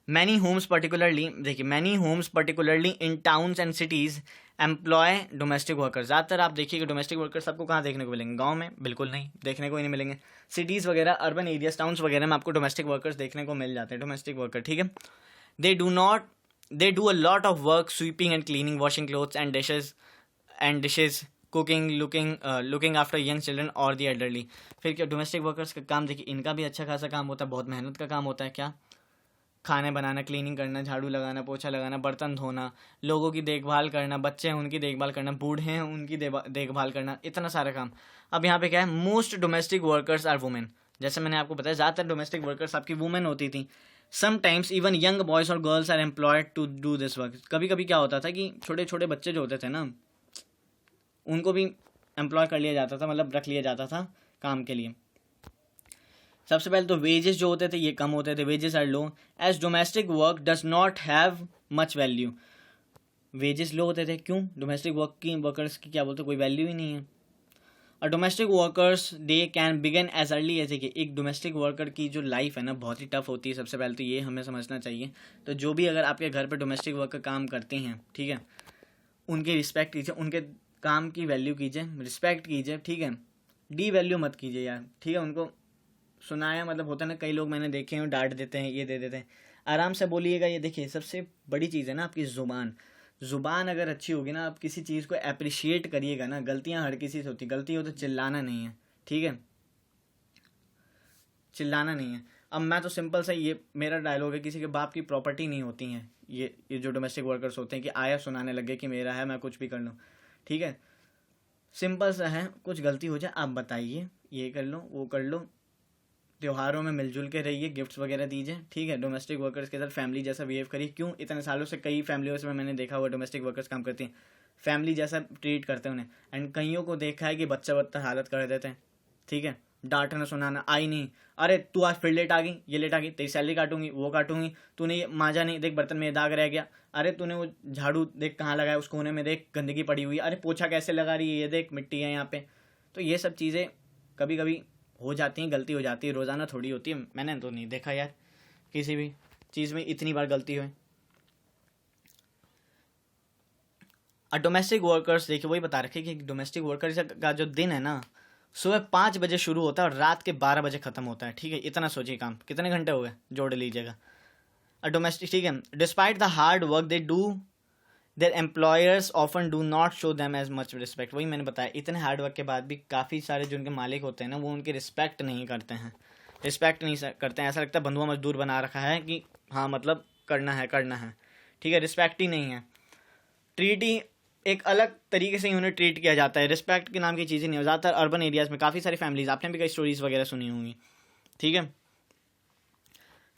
मैनी होम्स पर्टिकुलरली, देखिए many homes particularly in towns and cities employ domestic workers. ज़्यादातर आप देखिए कि डोमेस्टिक वर्कर्स आपको कहाँ देखने को मिलेंगे, गांव में बिल्कुल नहीं, देखने को ही नहीं मिलेंगे। सिटीज़ वगैरह, अर्बन एरियाज, टाउन्स वगैरह में आपको डोमेस्टिक वर्कर्स देखने को मिल जाते हैं, डोमेस्टिक वर्कर, ठीक है। They do a lot of work, sweeping and cleaning, washing clothes and dishes, cooking, looking after young children और दी एल्डरली। फिर क्या, डोमेस्टिक वर्कर्स का काम देखिए, इनका भी अच्छा खासा काम होता है, बहुत मेहनत का काम होता है। क्या, खाने बनाना, क्लीनिंग करना, झाड़ू लगाना, पोछा लगाना, बर्तन धोना, लोगों की देखभाल करना, बच्चे हैं उनकी देखभाल करना, बूढ़े हैं उनकी देखभाल करना, इतना सारा काम। अब यहाँ पे क्या है, most domestic workers are women. जैसे मैंने आपको बताया ज़्यादातर डोमेस्टिक वर्कर्स आपकी वुमेन होती थी। समटाइम्स इवन यंग बॉयज़ और girls are employed to do this work. कभी कभी क्या होता था कि छोटे छोटे बच्चे जो होते थे ना, उनको भी एम्प्लॉय कर लिया जाता था, मतलब रख लिया जाता था काम के लिए। सबसे पहले तो वेजेस जो होते थे ये कम होते थे, wages are low, as domestic work does not have much value. Wages low होते थे, क्यों, डोमेस्टिक वर्कर्स की क्या बोलते, कोई वैल्यू ही नहीं है। और domestic workers day can begin as early age, एक डोमेस्टिक वर्कर की जो लाइफ है ना बहुत ही टफ होती है। सबसे पहले तो ये हमें समझना चाहिए। तो जो भी अगर आपके घर पर डोमेस्टिक वर्कर काम करते हैं, ठीक है, उनकी रिस्पेक्ट कीजिए, उनके काम की वैल्यू कीजिए, रिस्पेक्ट कीजिए, ठीक है, डी वैल्यू मत कीजिए यार, ठीक है। उनको सुनाया, मतलब होता है ना, कई लोग मैंने देखे हैं डांट देते हैं, ये दे देते हैं। आराम से बोलिएगा। ये देखिए सबसे बड़ी चीज़ है ना आपकी ज़ुबान अगर अच्छी होगी ना, आप किसी चीज़ को अप्रिशिएट करिएगा ना। गलतियां हर किसी से होती, गलती हो तो चिल्लाना नहीं है, ठीक है, चिल्लाना नहीं है। अब मैं तो सिंपल सा, ये मेरा डायलॉग है, किसी के बाप की प्रॉपर्टी नहीं होती हैं ये जो डोमेस्टिक वर्कर्स होते हैं कि आया सुनाने लगे कि मेरा है, मैं कुछ भी कर लूँ, ठीक है। सिंपल सा है, कुछ गलती हो जाए आप बताइए, ये कर लो वो कर लो, त्योहारों में मिलजुल के रहिए, गिफ्ट्स वगैरह दीजिए, ठीक है। डोमेस्टिक वर्कर्स के साथ फैमिली जैसा बिहेव करिए। क्यों, इतने सालों से कई फैमिलियों में मैंने देखा हुआ डोमेस्टिक वर्कर्स काम करती हैं, फैमिली जैसा ट्रीट करते हैं उन्हें। एंड कईयों को देखा है कि बच्चा हालत कर देते हैं, ठीक है, डांटना सुनाना, आई नहीं, अरे तू आज फिर लेट आ गई, ये लेट आ गई, तेरी सैलरी काटूंगी, वो काटूंगी, तूने ये मांजा नहीं, देख बर्तन में दाग रह गया, अरे तूने वो झाड़ू देख कहाँ लगाया, उस कोने में देख गंदगी पड़ी हुई, अरे पोछा कैसे लगा रही है, ये देख मिट्टी है यहाँ पे। तो ये सब चीज़ें कभी कभी हो जाती हैं, गलती हो जाती है, रोज़ाना थोड़ी होती है। मैंने तो नहीं देखा यार किसी भी चीज़ में इतनी बार गलती हुई। और डोमेस्टिक वर्कर्स देखिए वही बता रखे कि डोमेस्टिक वर्कर्स का जो दिन है ना, सुबह 5 बजे शुरू होता है और रात के 12 बजे ख़त्म होता है, ठीक है। इतना सोचिए काम कितने घंटे हो गए, जोड़ लीजिएगा। और डोमेस्टिक, ठीक है, despite the hard work they do, their employers often do not show them as much respect. वही मैंने बताया, इतने हार्ड वर्क के बाद भी काफ़ी सारे जो उनके मालिक होते हैं ना, वो उनकी रिस्पेक्ट नहीं करते हैं, रिस्पेक्ट नहीं करते हैं। ऐसा लगता है बंधुआ मजदूर बना रखा है कि हाँ मतलब करना है, ठीक है, रिस्पेक्ट ही नहीं है। ट्रीट ही एक अलग तरीके से उन्हें ट्रीट किया जाता है, रिस्पेक्ट के नाम की चीज़ें नहीं हो। ज़्यादातर अर्बन एरियाज़ में काफ़ी सारी फैमिलीज, आपने भी कई स्टोरीज वगैरह सुनी होंगी, ठीक है।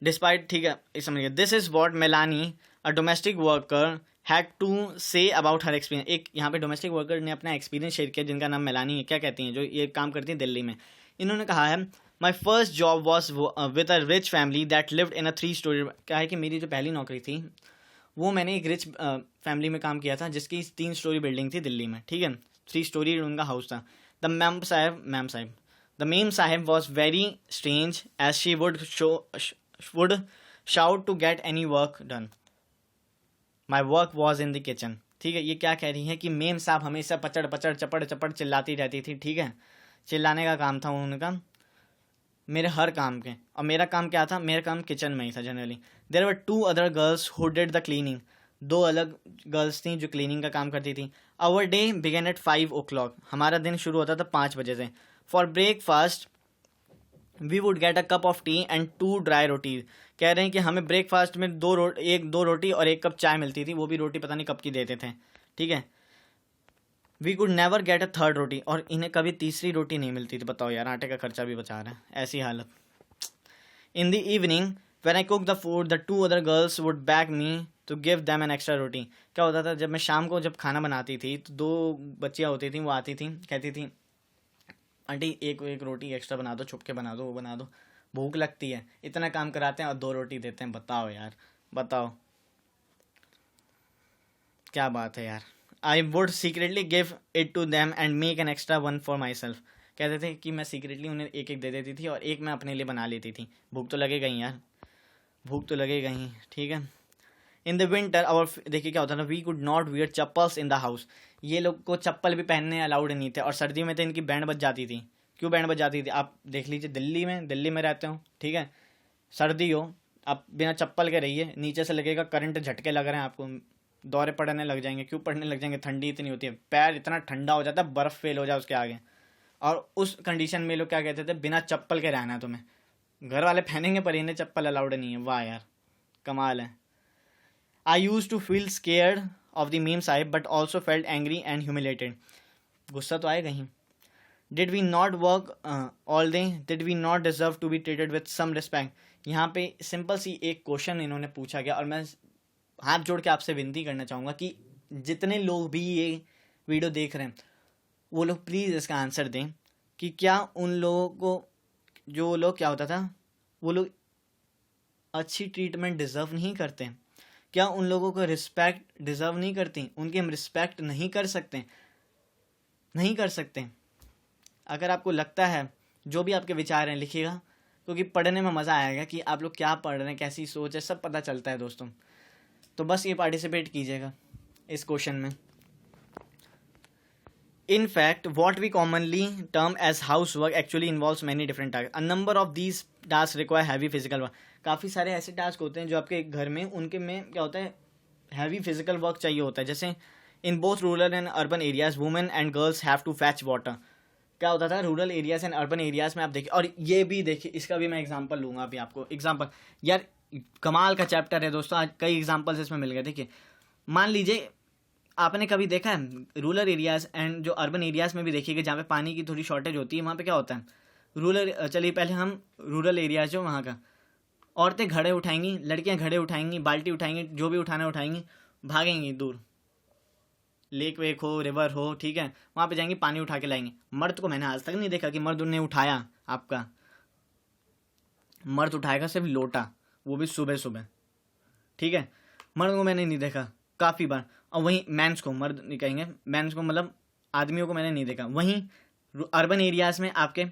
डिस्पाइट, ठीक है, इस समझिए, this is what Melani a domestic worker had to say about her experience. एक यहाँ पे डोमेस्टिक वर्कर ने अपना एक्सपीरियंस शेयर किया, जिनका नाम मेलानी है, क्या कहती हैं, जो ये काम करती हैं दिल्ली में। इन्होंने कहा है, my first job was with a rich family that lived in a 3 story. क्या है कि मेरी जो पहली नौकरी थी वो मैंने एक रिच फैमिली में काम किया था, जिसकी 3 स्टोरी बिल्डिंग थी दिल्ली में, ठीक है, 3 स्टोरी उनका हाउस था। The memsahib was very strange as she would shout to get any work done. My work was in the kitchen, ठीक है। ये क्या कह रही है कि मेम साहब हमेशा पचड़ पचड़ चपड़ चपड़ चिल्लाती रहती थी, ठीक है, चिल्लाने का काम था उनका मेरे हर काम के। और मेरा काम क्या था, मेरा काम किचन में ही था generally. There were 2 other girls who did the cleaning. 2 अलग गर्ल्स थी जो क्लीनिंग का काम करती थी। Our day began at 5 o'clock। हमारा दिन शुरू होता था 5 बजे से। For breakfast we would get a cup of tea and 2 dry rotis. कह रहे हैं कि हमें ब्रेकफास्ट में 2 रोटी और 1 कप चाय मिलती थी, वो भी रोटी पता नहीं कब की देते थे, ठीक है। We could never get a 3rd roti, और इन्हें कभी तीसरी रोटी नहीं मिलती थी। बताओ यार, आटे का खर्चा भी बचा रहा है, ऐसी हालत। In the evening when I cook the food the 2 other girls would beg me to give them an extra roti. क्या होता था, जब मैं शाम को जब खाना बनाती थी तो 2 बच्चियाँ होती थी, वो आती थी, कहती थी आंटी एक रोटी एक्स्ट्रा बना दो, छुप के बना दो, वो बना दो, भूख लगती है। इतना काम कराते हैं और 2 रोटी देते हैं। बताओ यार, बताओ क्या बात है यार। I would secretly give it to them and make an extra one for myself. कहते थे कि मैं सीक्रेटली उन्हें एक दे देती थी और एक मैं अपने लिए बना लेती थी। भूख तो लगेगा ही यार, भूख तो लगेगा ही, ठीक है। इन द विंटर और देखिए क्या होता था, we could not wear chappals in the house. ये लोग को चप्पल भी पहनने अलाउड नहीं थे। और सर्दियों में तो इनकी बैंड बज जाती थी। क्यों बैंड बज जाती थी, आप देख लीजिए, दिल्ली में रहते हो, ठीक है, सर्दी हो, आप बिना चप्पल के रहिए, नीचे से लगेगा करंट, झटके लग रहे हैं आपको, दौरे पड़ने लग जाएंगे। क्यों पड़ने लग जाएंगे, ठंडी इतनी होती है, पैर इतना ठंडा हो जाता है, बर्फ़ फेल हो जाए उसके आगे। और उस कंडीशन में लोग क्या कहते थे, बिना चप्पल के रहना है तुम्हें। घर वाले पहनेंगे पर इन्हें चप्पल अलाउड नहीं है। वाह यार, कमाल है। I use to feel scared of the memsahib but also felt angry and humiliated. गुस्सा तो आएगा ही। Did we not work all day, did we not deserve to be treated with some respect. यहाँ पे सिंपल सी एक question इन्होंने पूछा गया, और मैं हाथ जोड़ के आपसे विनती करना चाहूँगा कि जितने लोग भी ये वीडियो देख रहे हैं वो लोग प्लीज़ इसका आंसर दें कि क्या उन लोगों को, जो लोग क्या होता था, वो लोग अच्छी ट्रीटमेंट डिज़र्व नहीं करते? क्या उन लोगों को रिस्पेक्ट डिज़र्व नहीं करती? उनकी हम रिस्पेक्ट नहीं कर सकते? नहीं कर सकते। अगर आपको लगता है, जो भी आपके विचार हैं लिखिएगा, क्योंकि पढ़ने में मज़ा आएगा कि आप लोग क्या पढ़ रहे हैं, कैसी सोच है, सब पता चलता है दोस्तों। तो बस ये पार्टिसिपेट कीजिएगा इस क्वेश्चन में। In fact, what we commonly term as housework actually involves many different tasks. A number of these tasks require heavy physical work. काफ़ी सारे ऐसे टास्क होते हैं जो आपके घर में, उनके में क्या होता है, हैवी फिजिकल वर्क चाहिए होता है। जैसे in both rural and urban areas women and girls have to fetch water. क्या होता था, rural areas and urban areas में आप देखिए, और ये भी देखिए, इसका भी मैं एग्जांपल लूँगा अभी आपको। एग्जांपल यार, कमाल का चैप्टर है दोस्तों, आज कई एग्जांपल्स इसमें मिल गए। देखिए, मान लीजिए आपने कभी देखा है रूरल एरियाज़ एंड जो अर्बन एरियाज़ में भी देखिएगा, जहाँ पे पानी की थोड़ी शॉर्टेज होती है, वहाँ पे क्या होता है, चलिए पहले हम रूरल एरियाज जो वहाँ का, औरतें घड़े उठाएंगी, लड़कियाँ घड़े उठाएंगी, बाल्टी उठाएंगी, जो भी उठाना उठाएंगी, भागेंगी दूर, लेक वेक हो, रिवर हो, ठीक है, वहाँ पे जाएंगी, पानी उठा के लाएंगे। मर्द को मैंने आज तक नहीं देखा कि मर्द ने उठाया। आपका मर्द उठाएगा सिर्फ लोटा, वो भी सुबह सुबह, ठीक है, मर्द को मैंने नहीं देखा काफ़ी बार। और वहीं मैंस को, मर्द नहीं कहेंगे, मैंस को मतलब आदमियों को मैंने नहीं देखा। वहीं अर्बन एरियाज़ में आपके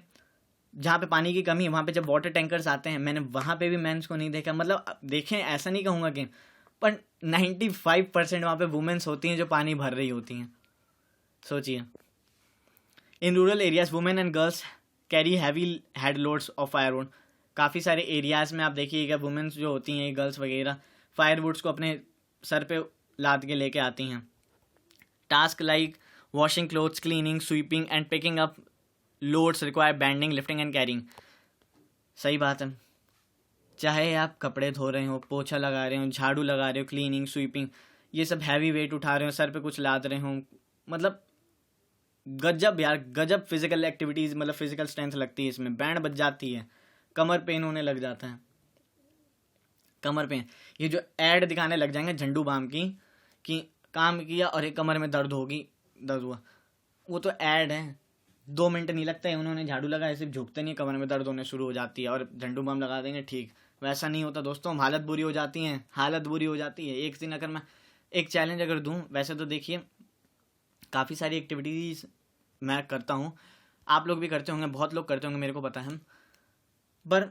जहाँ पे पानी की कमी है, वहाँ पे जब वाटर टैंकर्स आते हैं, मैंने वहाँ पे भी मैंस को नहीं देखा। मतलब देखें, ऐसा नहीं कहूँगा कि, पर 95% वहाँ पे वुमेन्स होती हैं जो पानी भर रही होती हैं। सोचिए, in rural areas women and girls carry heavy head loads of firewood. काफ़ी सारे एरियाज़ में आप देखिएगा, वुमेन्स जो होती हैं, गर्ल्स वगैरह, फायरवुड्स को अपने सर पे लाद के लेके आती हैं। Task like washing clothes, cleaning, sweeping and picking up loads require bending, lifting and carrying. सही बात है, चाहे आप कपड़े धो रहे हो, पोछा लगा रहे हो, झाड़ू लगा रहे हो, क्लीनिंग, स्वीपिंग, ये सब हैवी वेट उठा रहे हो, सर पे कुछ लाद रहे हो, मतलब गजब यार, गजब फिजिकल एक्टिविटीज़, मतलब फिजिकल स्ट्रेंथ लगती है इसमें, बैंड बज जाती है, कमर पेन होने लग जाता है, कमर पेन। ये जो ऐड दिखाने लग जाएंगे झंडू बाम की कि काम किया और एक कमर में दर्द होगी, दर्द हुआ, वो तो ऐड है, 2 मिनट नहीं लगता है, उन्होंने झाड़ू लगाया, सिर्फ झुकते नहीं, कमर में दर्द होने शुरू हो जाती है और झंडू बाम लगा देंगे ठीक। वैसा नहीं होता दोस्तों, हालत बुरी हो जाती है, हालत बुरी हो जाती है। एक दिन अगर मैं एक चैलेंज अगर दूं, वैसे तो देखिए काफ़ी सारी एक्टिविटीज़ मैं करता हूँ, आप लोग भी करते होंगे, बहुत लोग करते होंगे, मेरे को पता है, पर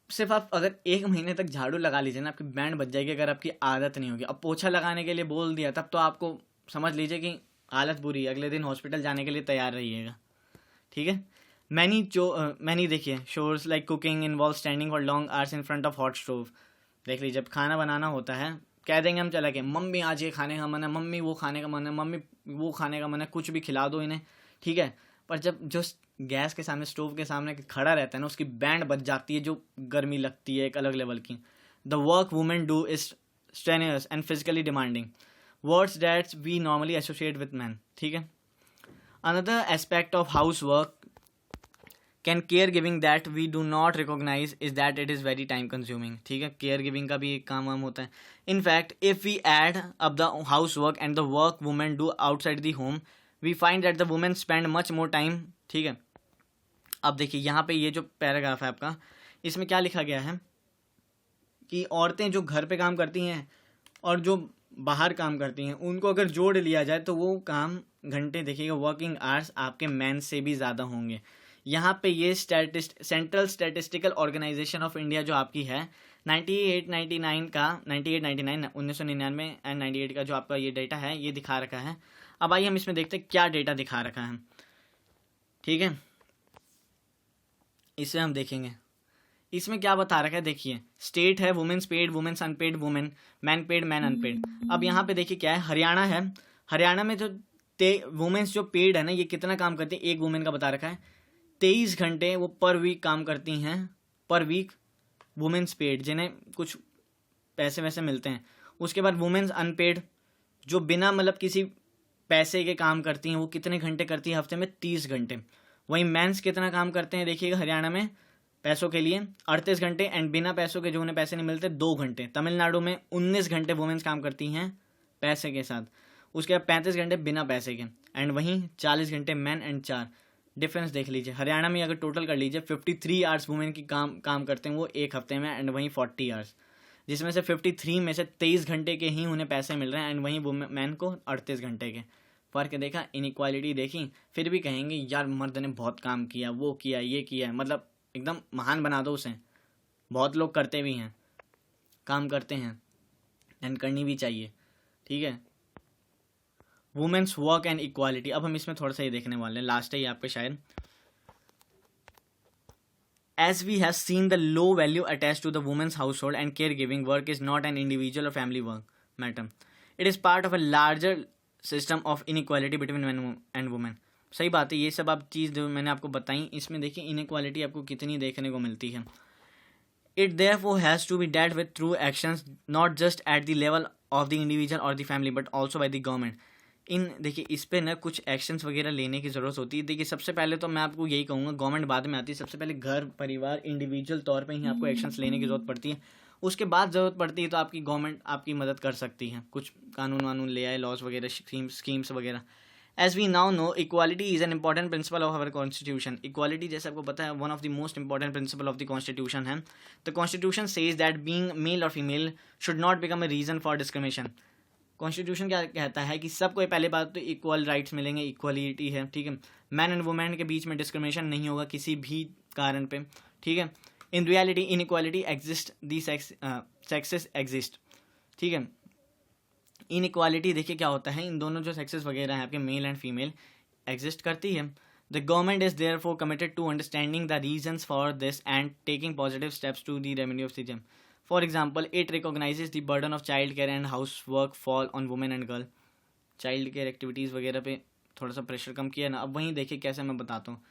सिर्फ आप अगर 1 महीने तक झाड़ू लगा लीजिए ना, आपकी बैंड बच जाएगी अगर आपकी आदत नहीं होगी। अब पोछा लगाने के लिए बोल दिया तब तो आपको समझ लीजिए कि हालत बुरी है, अगले दिन हॉस्पिटल जाने के लिए तैयार रहिएगा, ठीक है। मैनी देखिए shores like cooking involve standing for long hours in front of hot stove. देख लीजिए, जब खाना बनाना होता है, कह देंगे हम चला के, मम्मी आज ये खाने का मन है, मम्मी वो खाने का मन है, मम्मी वो खाने का मन है, कुछ भी खिला दो इन्हें, ठीक है। पर जब जो गैस के सामने, स्टोव के सामने खड़ा रहता है ना, उसकी बैंड बच जाती है, जो गर्मी लगती है एक अलग लेवल की। The work women do is strenuous and physically demanding, words that we normally associate with men, ठीक है। Another aspect of house work can care giving that we do not recognise is that it is very time consuming, ठीक है। Care giving का भी एक काम वाम होता है। In fact if we add up the house work and the work women do outside the home, we find that the women spend much more time, ठीक है। अब देखिए यहाँ पे ये जो पैराग्राफ है आपका, इसमें क्या लिखा गया है कि औरतें जो घर पे काम करती हैं और जो बाहर काम करती हैं, उनको अगर जोड़ लिया जाए तो वो काम घंटे, देखिएगा, वर्किंग आवर्स आपके मैन से भी ज़्यादा होंगे। यहाँ पे ये central statistical organisation of India जो आपकी है, 1999 एंड 98 का जो आपका ये डेटा है, ये दिखा रखा है। अब आइए हम इसमें देखते हैं क्या डेटा दिखा रखा है, ठीक है। इसे हम देखेंगे, इसमें क्या बता रखा है। देखिए, स्टेट है women's paid, women's unpaid, women, men paid, men unpaid. अब यहाँ पे देखिए क्या है, हरियाणा है, हरियाणा में जो वुमेन्स जो पेड है ना, ये कितना काम करती है, एक वुमेन का बता रखा है 23 घंटे वो पर वीक काम करती हैं, पर वीक वुमेन्स पेड, जिन्हें कुछ पैसे वैसे मिलते हैं। उसके बाद वुमेन्स अनपेड, जो बिना मतलब किसी पैसे के काम करती हैं, वो कितने घंटे करती है, हफ्ते में 30 घंटे। वहीं मेंस कितना काम करते हैं, देखिएगा, हरियाणा में पैसों के लिए 38 घंटे, एंड बिना पैसों के जो उन्हें पैसे नहीं मिलते 2 घंटे। तमिलनाडु में 19 घंटे वुमेन्स काम करती हैं पैसे के साथ, उसके बाद 35 घंटे बिना पैसे के, एंड वहीं 40 घंटे मैन एंड 4। डिफरेंस देख लीजिए, हरियाणा में अगर टोटल कर लीजिए 53 आवर्स वुमेन की काम करते हैं वो एक हफ्ते में, एंड वहीं 40 आवर्स, जिसमें से 53 में से 23 घंटे के ही उन्हें पैसे मिल रहे हैं, एंड वहीं मैन को 38 घंटे के। फ़र्क देखा, इनइक्वालिटी देखी, फिर भी कहेंगे यार मर्द ने बहुत काम किया, वो किया, ये किया, मतलब एकदम महान बना दो उसे। बहुत लोग करते भी हैं, काम करते हैं, एंड करनी भी चाहिए, ठीक है। वुमेन्स वर्क एंड इक्वालिटी, अब हम इसमें थोड़ा सा ये देखने वाले हैं, लास्ट है ये आपके शायद। As we have seen, the low value attached to the woman's household and caregiving work is not an individual or family work matter. It is part of a larger system of inequality between men and women. सही बात है, ये सब आप चीज़ जो मैंने आपको बताई, इसमें देखिए इनइक्वालिटी आपको कितनी देखने को मिलती है। It therefore has to be dealt with through actions not just at the level of the individual or the family but also by the government. देखिए इस पे ना कुछ एक्शंस वगैरह लेने की ज़रूरत होती है। देखिए सबसे पहले तो मैं आपको यही कहूँगा, गवर्नमेंट बाद में आती है, सबसे पहले घर परिवार इंडिविजुअल तौर पे ही आपको एक्शंस लेने की ज़रूरत पड़ती है। उसके बाद ज़रूरत पड़ती है तो आपकी गवर्नमेंट आपकी मदद कर सकती है, कुछ कानून वानून ले आए, लॉज वगैरह, स्कीम्स वगैरह। As we now know, equality is an important principle of our constitution. Equality जैसे आपको पता है one of the most important principle of the constitution है। The constitution says that being male और female should not become a reason for discrimination. Constitution क्या कहता है कि सबको, पहले बात तो इक्वल राइट्स मिलेंगे, इक्वलिटी है, ठीक है। मैन एंड वुमेन के बीच में डिस्क्रिमिनेशन नहीं होगा किसी भी कारण पे, ठीक है। In reality inequality exist, the sexes exist, ठीक है। इनइक्वालिटी देखिए क्या होता है, इन दोनों जो सेक्सेस वगैरह हैं आपके मेल एंड फीमेल एग्जिस्ट करती है। The government is therefore committed to understanding the reasons for this and taking positive steps to the remedy of the. For example, it recognizes the burden of child care and housework fall on women and girl. Child care activities वगैरह पे थोड़ा सा pressure कम किया ना। अब वहीं देखिए कैसे मैं बताता हूँ।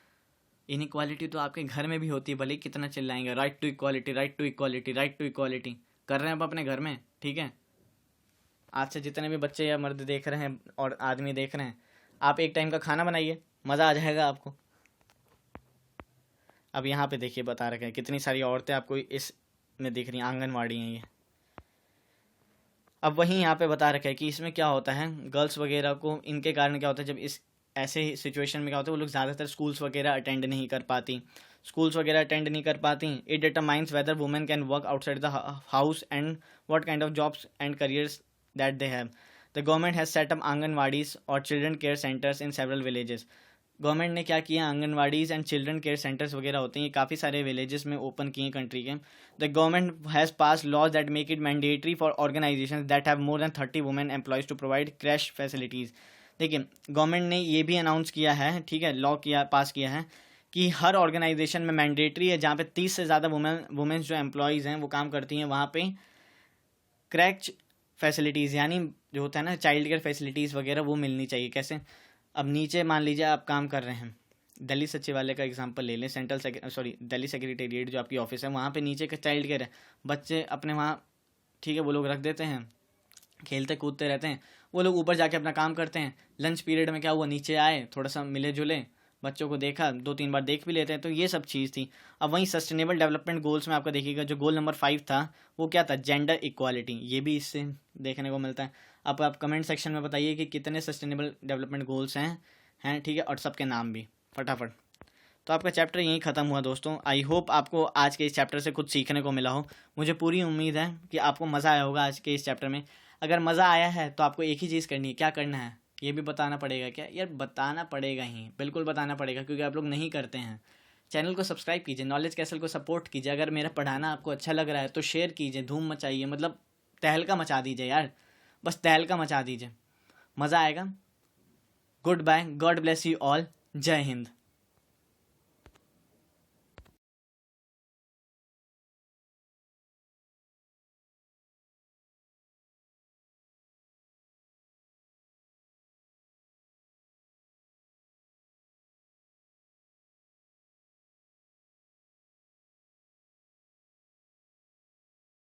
इनइक्वालिटी तो आपके घर में भी होती है, भले ही कितना चिल्लाएंगे, right to equality, right to equality, right to equality कर रहे हैं आप अपने घर में, ठीक है। आज से जितने भी बच्चे या मर्द देख रहे हैं और आदमी देख रहे हैं, आप एक टाइम का खाना बनाइए, मज़ा आ जाएगा आपको। अब यहाँ पे देखिए बता रखे हैं कितनी सारी औरतें आपको इस में दिख रही हैं, आंगनवाड़ी हैं ये। अब वहीं यहाँ पे बता रखा है कि इसमें क्या होता है, गर्ल्स वगैरह को इनके कारण क्या होता है, जब इस ऐसे सिचुएशन में क्या होता है, वो लोग ज़्यादातर स्कूल्स वगैरह अटेंड नहीं कर पाती, it determines whether women can work outside the house and what kind of jobs and careers that they have. The government has set up anganwadis और children care centers in several villages. Government ने क्या किया, anganwadis and children care centers वगैरह होते हैं, ये काफ़ी सारे विलेजेस में ओपन किए कंट्री के। The government has passed laws that make it mandatory for organisation that have more than 30 women employees to provide creche facilities. देखिए गवर्नमेंट ने ये भी अनाउंस किया है, ठीक है, लॉ पास किया है कि हर ऑर्गेनाइजेशन में मैंडेटरी है जहाँ पे 30 से ज़्यादा वुमेन्स जो एम्प्लॉयज़ हैं वो काम करती हैं, वहाँ पे क्रैच फैसिलिटीज़ यानी जो होता है ना चाइल्ड केयर फैसिलिटीज़ वगैरह वो मिलनी चाहिए। कैसे, अब नीचे मान लीजिए आप काम कर रहे हैं, दिल्ली सचिवालय का एग्जांपल ले लें, दिल्ली सेक्रेटेरिएट जो आपकी ऑफिस है, वहाँ पे नीचे का चाइल्ड केयर है, बच्चे अपने वहाँ, ठीक है, वो लोग रख देते हैं, खेलते कूदते रहते हैं, वो लोग ऊपर जाके अपना काम करते हैं। लंच पीरियड में क्या हुआ, नीचे आए, थोड़ा सा मिले जुले, बच्चों को देखा, 2-3 बार देख भी लेते हैं, तो ये सब चीज़ थी। अब वहीं सस्टेनेबल डेवलपमेंट गोल्स में आपका देखिएगा जो गोल नंबर 5 था वो क्या था, जेंडर इक्वालिटी, ये भी इससे देखने को मिलता है। अब आप कमेंट सेक्शन में बताइए कि कितने सस्टेनेबल डेवलपमेंट गोल्स हैं, ठीक है, और सबके नाम भी फटाफट। तो आपका चैप्टर यहीं ख़त्म हुआ दोस्तों। आई होप आपको आज के इस चैप्टर से कुछ सीखने को मिला हो। मुझे पूरी उम्मीद है कि आपको मज़ा आया होगा आज के इस चैप्टर में। अगर मज़ा आया है तो आपको एक ही चीज़ करनी है, क्या करना है ये भी बताना पड़ेगा। क्या यार, बताना पड़ेगा ही, बिल्कुल बताना पड़ेगा, क्योंकि आप लोग नहीं करते हैं। चैनल को सब्सक्राइब कीजिए, नॉलेज कैसल को सपोर्ट कीजिए। अगर मेरा पढ़ाना आपको अच्छा लग रहा है तो शेयर कीजिए, धूम मचाइए, मतलब तहलका मचा दीजिए यार, बस तहलका मचा दीजिए, मज़ा आएगा। Goodbye, God bless you all, जय हिंद।